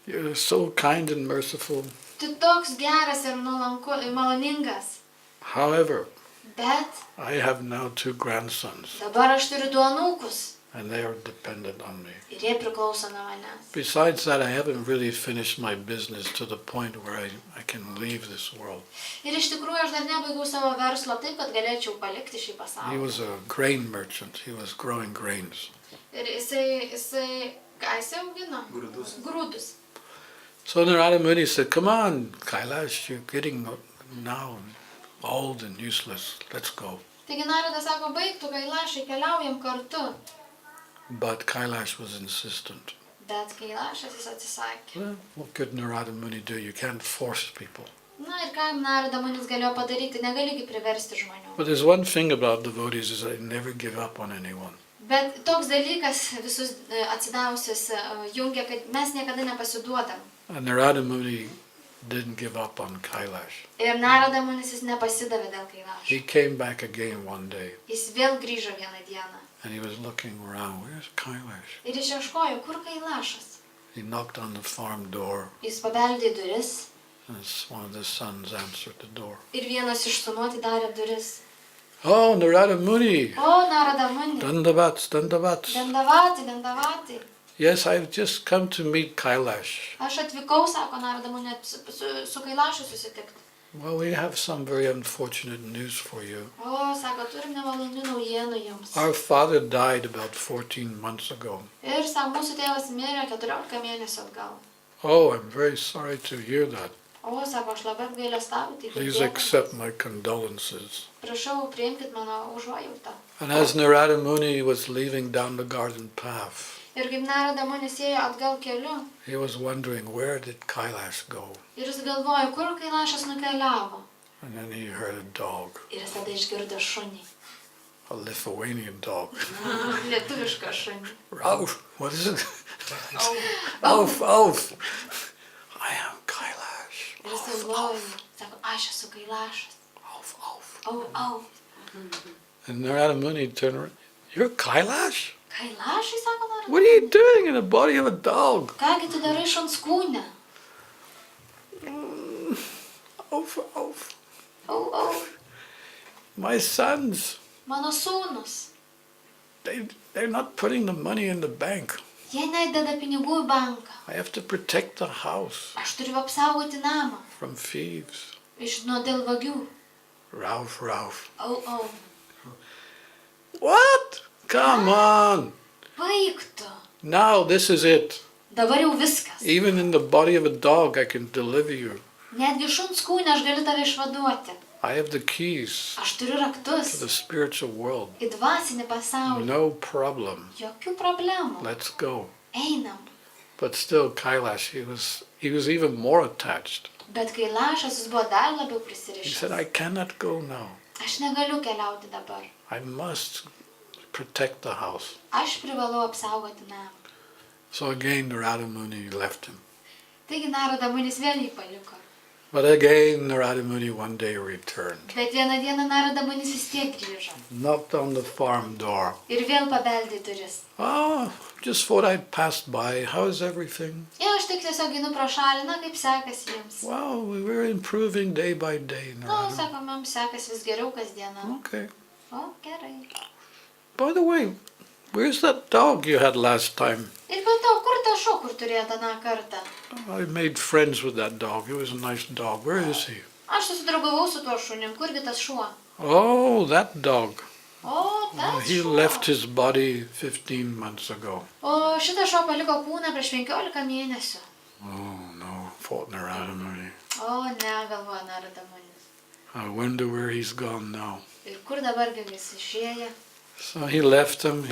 You're so kind and merciful. Tu toks geras ir maloningas. However, Bet I have now 2 grandsons, dabar aš turiu 2 anūkus. and they are dependent on me. Ir jie priklauso nuo manęs. Besides that, I haven't really finished my business to the point where I can leave this world. Ir iš tikrųjų aš dar nebaigiau savo verslo taip, kad galėčiau palikti šį He pasaulį. was a grain merchant. He was growing grains. Ir ką jisai augino? Grūdus. Grūdus. So Narada Muni said, come on, Kailash, you're getting now old and useless. Let's go. Taigi Narada sako, baigtų Kailašai, keliaujam kartu. But Kailash was insistent. Bet Kailašas jis atsisakė. Well, what could Narada Muni do? You can't force people. Na ir ką Narada Munis galėjo padaryti, negaligi priversti žmonių. But there's one thing about devotees is they never give up on anyone. Bet toks dalykas visus atsidavusius jungia, kad mes niekada nepasiduodam. And Narada Muni didn't give up on Kailash. Ir Narada Munis jis nepasidavė dėl Kailašo. He came back again one day Jis vėl grįžo vieną dieną. and he was looking around. Where's Kailash? Ir jis ieškojo, kur Kailašas. He knocked on the farm door Jis pabeldė į duris and one of the sons answered the door. ir vienas iš sūnų atidarė duris. Oh, Narada Muni! O, Narada Muni, Dandavats, Dandavats. Dandavati. Yes, I've just come to meet Kailash. Aš atvykau, sako Narada Muni, su Kailašu susitikti. Well, we have some very unfortunate news for you. O, sako, turim nemalonių naujienų jums. Our father died about 14 months ago. Ir, sako, mūsų tėvas mirė 14 mėnesių atgal. Oh, I'm very sorry to hear that. O, sako, aš labai apgailestauju, tai Please accept my condolences. Prašau, priimkit mano užuojautą. And as Narada Muni was leaving down the garden path, Ir kaip Narada Munis ėjo atgal keliu, he was wondering, where did Kailash go? ir jis galvojo, kur Kailašas nukeliavo. And then he heard a dog, Ir jis tada išgirdo šunį. a Lithuanian dog. Lietuvišką šunį. Ralph, what is it? Alf. I am Kailash. Ir jis galvojo, sako, aš esu Kailašas. Alf. Au. And Narada Muni turned around, you're Kailash? Kailašai, sako Narada. What are you doing in the body of a dog? Kągi tu darai šuns kūne? Alf. Au. My sons, Mano sūnus. they're not putting the money in the bank. Jie neįdeda pinigų į banką. I have to protect the house Aš turiu apsaugoti namą. from thieves. Nuo dėl vagių. Ralph. Au. What? Come on. Baigtų. Now this is it. Dabar jau viskas. Even in the body of a dog, I can deliver you. Netgi šuns kūne aš galiu tave išvaduoti. I have the keys Aš turiu to raktus the spiritual world. į dvasinį pasaulį. No problem. Jokių problemų. Let's go. Einam. But still, Kailash, he was even more attached. Bet Kailašas jis buvo dar labiau He prisirišęs. said, I cannot go now. Aš negaliu keliauti dabar. I must protect the house. Aš privalau apsaugoti namą. So again, Narada Muni left him. Taigi Narada Munis vėl jį paliko. But again, Narada Muni one day returned. Bet vieną dieną Narada Munis vis tiek grįžo. Knocked on the farm door. Ir vėl pabeldė į duris. Oh, just thought I'd passed by. How's everything? Ir aš tik tiesiog einu pro šalį, na kaip sekasi jums. Well, we were improving day by day, Na, Narada. sako, mums sekasi vis geriau kasdieną. Okay. O, gerai. By the way, where's that dog you had last time? Ir patau, kur ta šuo, kur turėjo tą kartą? I made friends with that dog. He was a nice dog. Where is he? Aš susidraugavau su tuo šunim, kurgi tas šuo? Oh, that dog. O, tas He šuo. left his body 15 months ago. O, šitas šuo paliko kūną prieš 15 mėnesių. Oh, no, thought Narada Muni. O, ne, galvoja Narada Munis. I wonder where he's gone now. Ir kur dabargi jis išėjo? So he left him.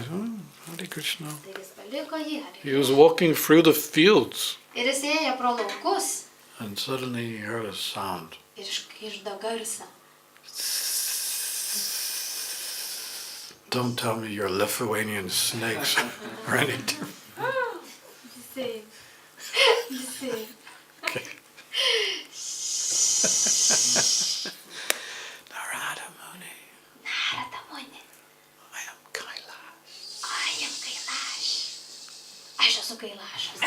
Hare Krishna. Taigi jis paliko jį. He was walking through the fields Ir jis ėjo pro laukus and suddenly he heard a sound. ir išgirdo garsą. Don't tell me you're Lithuanian snakes or anything. Jisai. Okay. Narada Muni, Narada Muni. I am Kailash. I am Kailash. Aš esu Kailašas.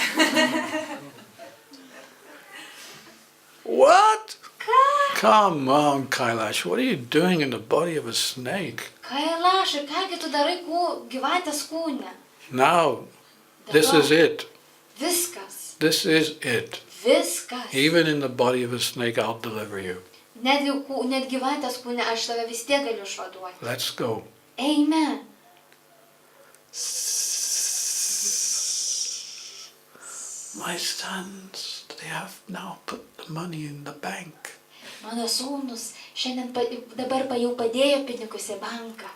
What? Ką? Come on, Kailash. What are you doing in the body of a snake? Kailašai, kągi tu darai gyvatės kūne? Now, this is it. Viskas. This is it. Viskas. Even in the body of a snake, I'll deliver you. Net gyvatės kūne aš tave vis tiek galiu išvaduoti. Let's go. Amen. My sons, they have now put the money in the bank. Mano sūnus šiandien dabar jau padėjo pinigus į banką.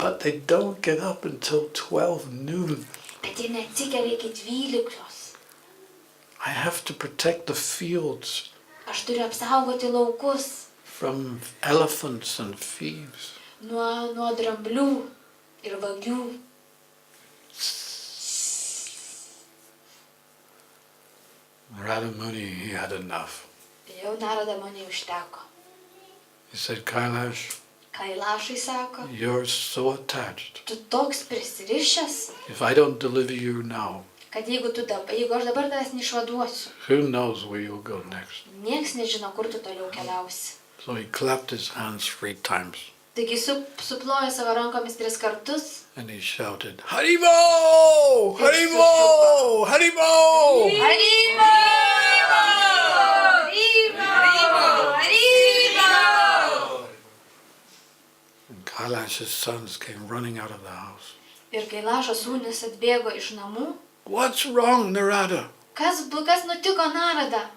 But they don't get up until 12 noon. Bet jie neatsikelia iki 12. I have to protect the fields Aš turiu apsaugoti laukus from elephants and thieves. nuo dramblių ir vagių. Narada Muni, he had enough. Jau Narada Muni užteko. He said, Kailash, Kailašai sako, you're so attached. tu toks prisirišęs, If I don't deliver you now, kad jeigu aš dabar tavęs neišvaduosiu, who knows where you'll go next? nieks nežino, kur tu toliau keliausi. So he clapped his hands 3 times Taigi suplojo savo rankomis 3 kartus. and he shouted, Haribo! Haribo! Haribo! Haribo! Haribo! Haribo! And Kailash's sons came running out of the house. Ir Kailašo sūnus atbėgo iš namų. What's wrong, Narada? Kas nutiko Narada?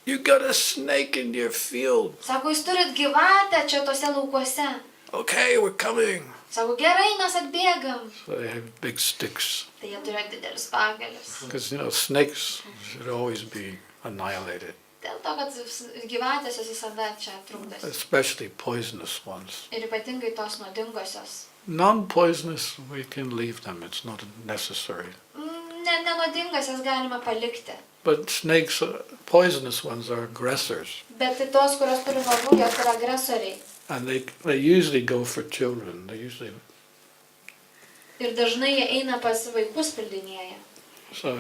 You got a snake in your field. Sako, jūs turit gyvatę čia tose laukuose. Okay, we're coming. Sako, gerai, mes atbėgam. So they have big sticks. Tai jie turėjo didelius pagalius. Because, snakes should always be annihilated, Dėl to, kad gyvatės jos visada čia trukdosi. especially poisonous ones. Ir ypatingai tos nuodingosios. Non-poisonous, we can leave them. It's not necessary. Nenuodingosios galima palikti. But snakes, poisonous ones are aggressors. Bet tai tos, kurios turi vagų, jos yra agresoriai. And they usually go for children. They usually, Ir dažnai jie eina pas vaikus pildinėja. so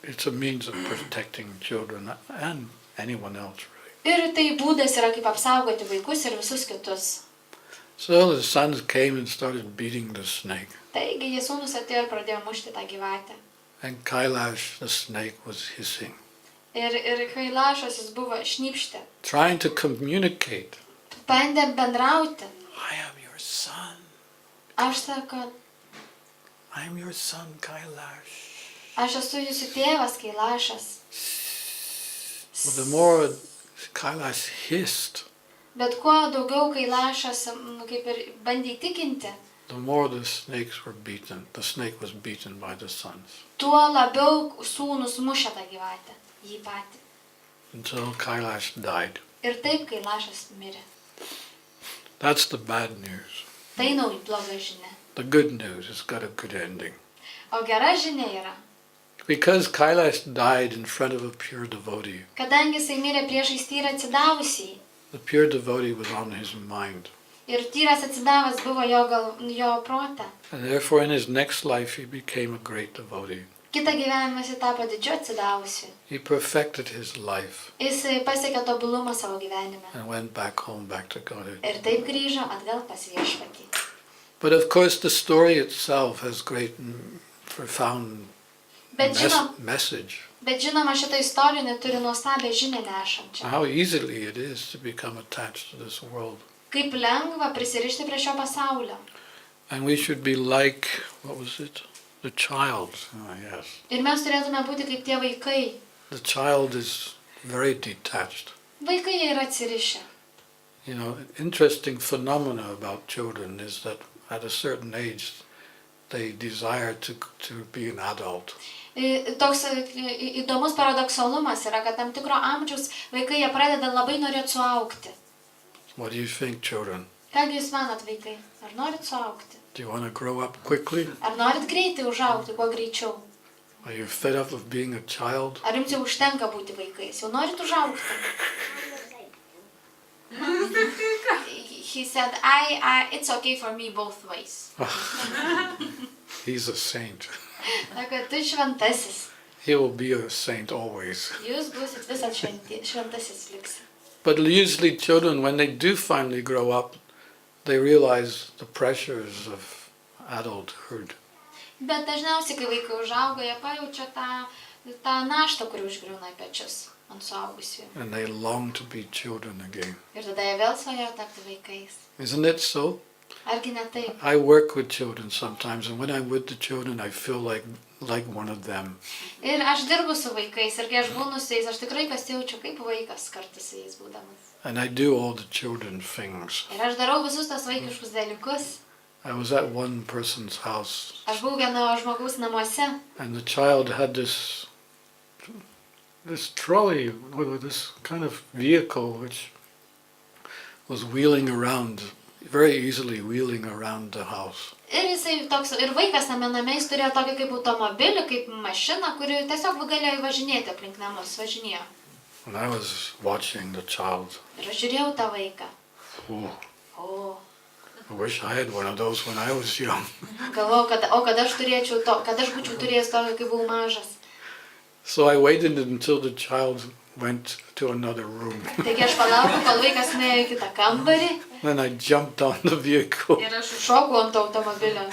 it's a means of protecting children and anyone else, really. Ir tai būdas yra kaip apsaugoti vaikus ir visus kitus. So the sons came and started beating the snake. Taigi jie sūnus atėjo ir pradėjo mušti tą gyvatę. And Kailash, the snake, was hissing, Ir Kailašas jis buvo šnypštė. trying to communicate. Bandė bendrauti. I am your son. Aš sako, I am your son, Kailash. aš esu jūsų tėvas Kailašas. Well, the more Kailash hissed, Bet kuo daugiau Kailašas kaip ir bandė įtikinti, the more the snakes were beaten. The snake was beaten by the sons. tuo labiau sūnus mušė tą gyvatę. Jį patį. Until Kailash died. Ir taip Kailašas mirė. That's the bad news. Tai bloga žinia. The good news has got a good ending. O gera žinia yra, Because Kailash died in front of a pure devotee, kadangi jisai mirė priešais tyrą atsidavusiai. the pure devotee was on his mind. Ir tyras atsidavęs buvo jo protą. And therefore in his next life he became a great devotee. Kita gyvenime jis tapo didžiu atsidavusiu. He perfected his life Jis pasiekė tobulumą savo gyvenime. and went back home, back to Godhead. Ir taip grįžo atgal pas Viešpatį. But of course the story itself has great profound Bet message. žinoma, šitą istoriją turi nuostabią žinią nešančią. How easily it is to become attached to this world. Kaip lengva prisirišti prie šio pasaulio. And we should be like, what was it? The child. Ah, yes. Ir mes turėtume būti kaip tie vaikai. The child is very detached. Vaikai jie yra atsirišę. An interesting phenomena about children is that at a certain age they desire to be an adult. Toks įdomus paradoksalumas yra, kad tam tikro amžiaus vaikai jie pradeda labai norėti suaugti. What do you think, children? Kągi jūs manat, vaikai? Ar norit suaugti? Do you want to grow up quickly? Ar norit greitai užaugti, kuo greičiau? Are you fed up of being a child? Ar jums jau užtenka būti vaikais? Jau norit užaugti? He said, it's okay for me both ways. He's a saint. Sako, tu šventasis. He will be a saint always. Jūs būsit visas šventasis liksi. But usually children, when they do finally grow up, they realize the pressures of adulthood. Bet dažniausiai, kai vaikai užauga, jie pajaučia tą naštą, kuri užgriūna į pečius ant suaugusių. And they long to be children again. Ir tada jie vėl svajoja tapti vaikais. Isn't it so? Argi ne taip? I work with children sometimes, and when I'm with the children, I feel like one of them. Ir aš dirbu su vaikais, ir kai aš būnu su jais, aš tikrai pasijaučiu kaip vaikas kartu su jais būdamas. And I do all the children things. Ir aš darau visus tos vaikiškus dalykus. I was at one person's house, Aš buvau vieno žmogaus namuose. and the child had this trolley, this kind of vehicle which was wheeling around, very easily wheeling around the house. Ir jisai toks, ir vaikas name jis turėjo tokį kaip automobilį, kaip mašiną, kuri tiesiog galėjo važinėti aplink namus, važinėjo. And I was watching the child. Ir aš žiūrėjau tą vaiką. Oh, I wish I had one of those when I was young. Galvojau, kad aš būčiau turėjęs tokį, kai buvau mažas. So I waited until the child went to another room. Taigi aš palaukiau, kol vaikas nuėjo į kitą kambarį. Then I jumped on the vehicle. Ir aš šokau ant automobilio.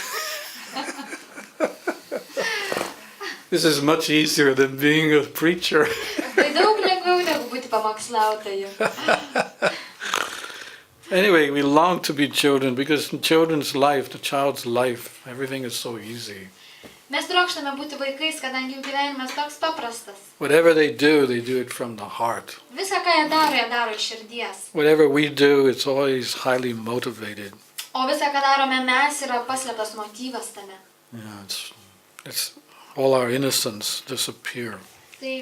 This is much easier than being a preacher. Tai daug lengviau negu būti pamokslautoju. Anyway, we long to be children because in children's life, the child's life, everything is so easy. Mes trokštame būti vaikais, kadangi jų gyvenimas toks paprastas. Whatever they do it from the heart. Visą, ką jie daro iš širdies. Whatever we do, it's always highly motivated. O O visą, ką darome mes, yra paslėptas motyvas tame. Yeah, it's all our innocence disappear. Tai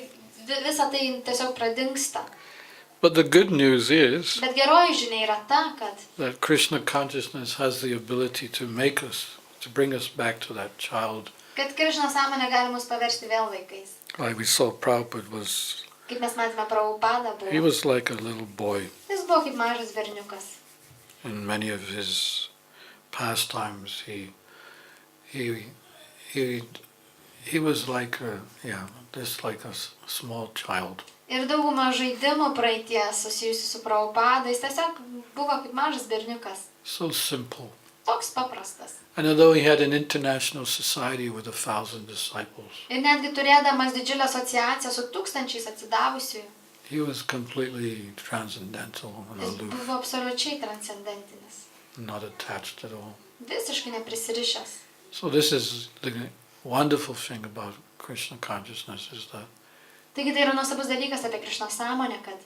visa tai tiesiog pradingsta. But the good news is Bet geroji žinia yra ta, kad that Krishna consciousness has the ability to bring us back to that child. Krišna sąmonė gali mus paversti vėl vaikais. Like we saw Prabhupada was, Kaip mes matėme, Prabhupada he buvo. was like a little boy. Jis buvo kaip mažas berniukas. In many of his pastimes, he was like just like a small child. Ir dauguma žaidimų praeities susijusių su Prabhupada, jis tiesiog buvo kaip mažas berniukas. So simple. Toks paprastas. And although he had an international society with 1,000 disciples, Ir netgi turėdamas didžiulę asociaciją su tūkstančiais atsidavusiųjų, he was completely transcendental and jis aloof, buvo absoliučiai transcendentinis. not attached at all. Visiškai neprisirišęs. So this is the wonderful thing about Krishna consciousness, is that Taigi tai yra nuostabus dalykas apie Krišnos sąmonę, kad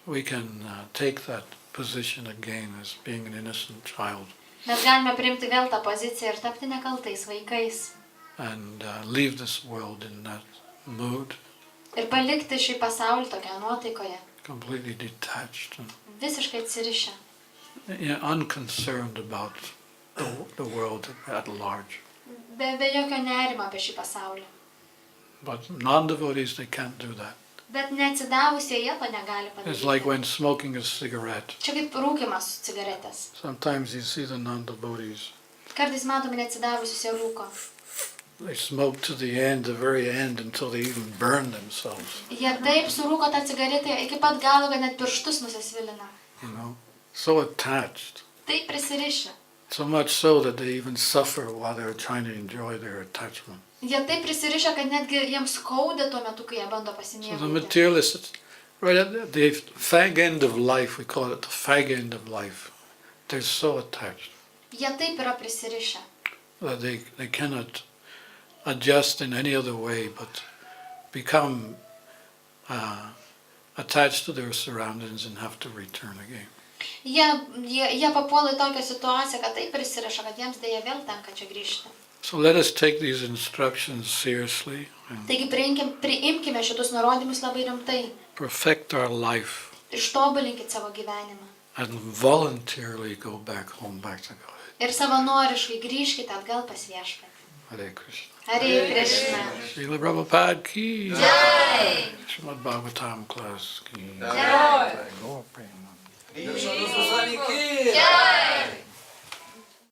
we can take that position again as being an innocent child mes galime priimti vėl tą poziciją ir tapti nekaltais vaikais. and leave this world in that mood, Ir palikti šį pasaulį tokioje nuotaikoje. completely detached and Visiškai atsirišę. unconcerned about the world at large. Be jokio nerimo apie šį pasaulį. But non-devotees, they can't do that. Bet neatsidavusieji jie to negali It's like padaryti. when smoking a cigarette. Čia kaip rūkimas cigaretės. Sometimes you see the non-devotees, Kartais matome neatsidavusius jie rūko. they smoke to the end, the very end, until they even burn themselves, Jie taip surūko tą cigaretę iki pat galo, kad net pirštus nusisvilina. you know, so attached. Taip prisirišę. So much so that they even suffer while they're trying to enjoy their attachment. Jie taip prisirišę, kad netgi jiems skauda tuo metu, kai jie bando So the pasimėgauti. materialists, right at the fag end of life, we call it the fag end of life, they're so attached Jie taip yra prisirišę. that they cannot adjust in any other way but become attached to their surroundings and have to return again. Jie papuola į tokią situaciją, kad taip prisiriša, kad jiems dėja vėl tenka čia grįžti. So let us take these instructions seriously and Taigi priimkime šitus nurodymus labai rimtai. perfect our life Ištobulinkit savo gyvenimą. and voluntarily go back home, back to God. Ir savanoriškai grįžkite atgal pas viešpatį. Hare Krishna. Hare Krishna. Srila Prabhupada ki. Jai. Shrimad Bhagavatam class ki. Jai. Go, Prema. Jai.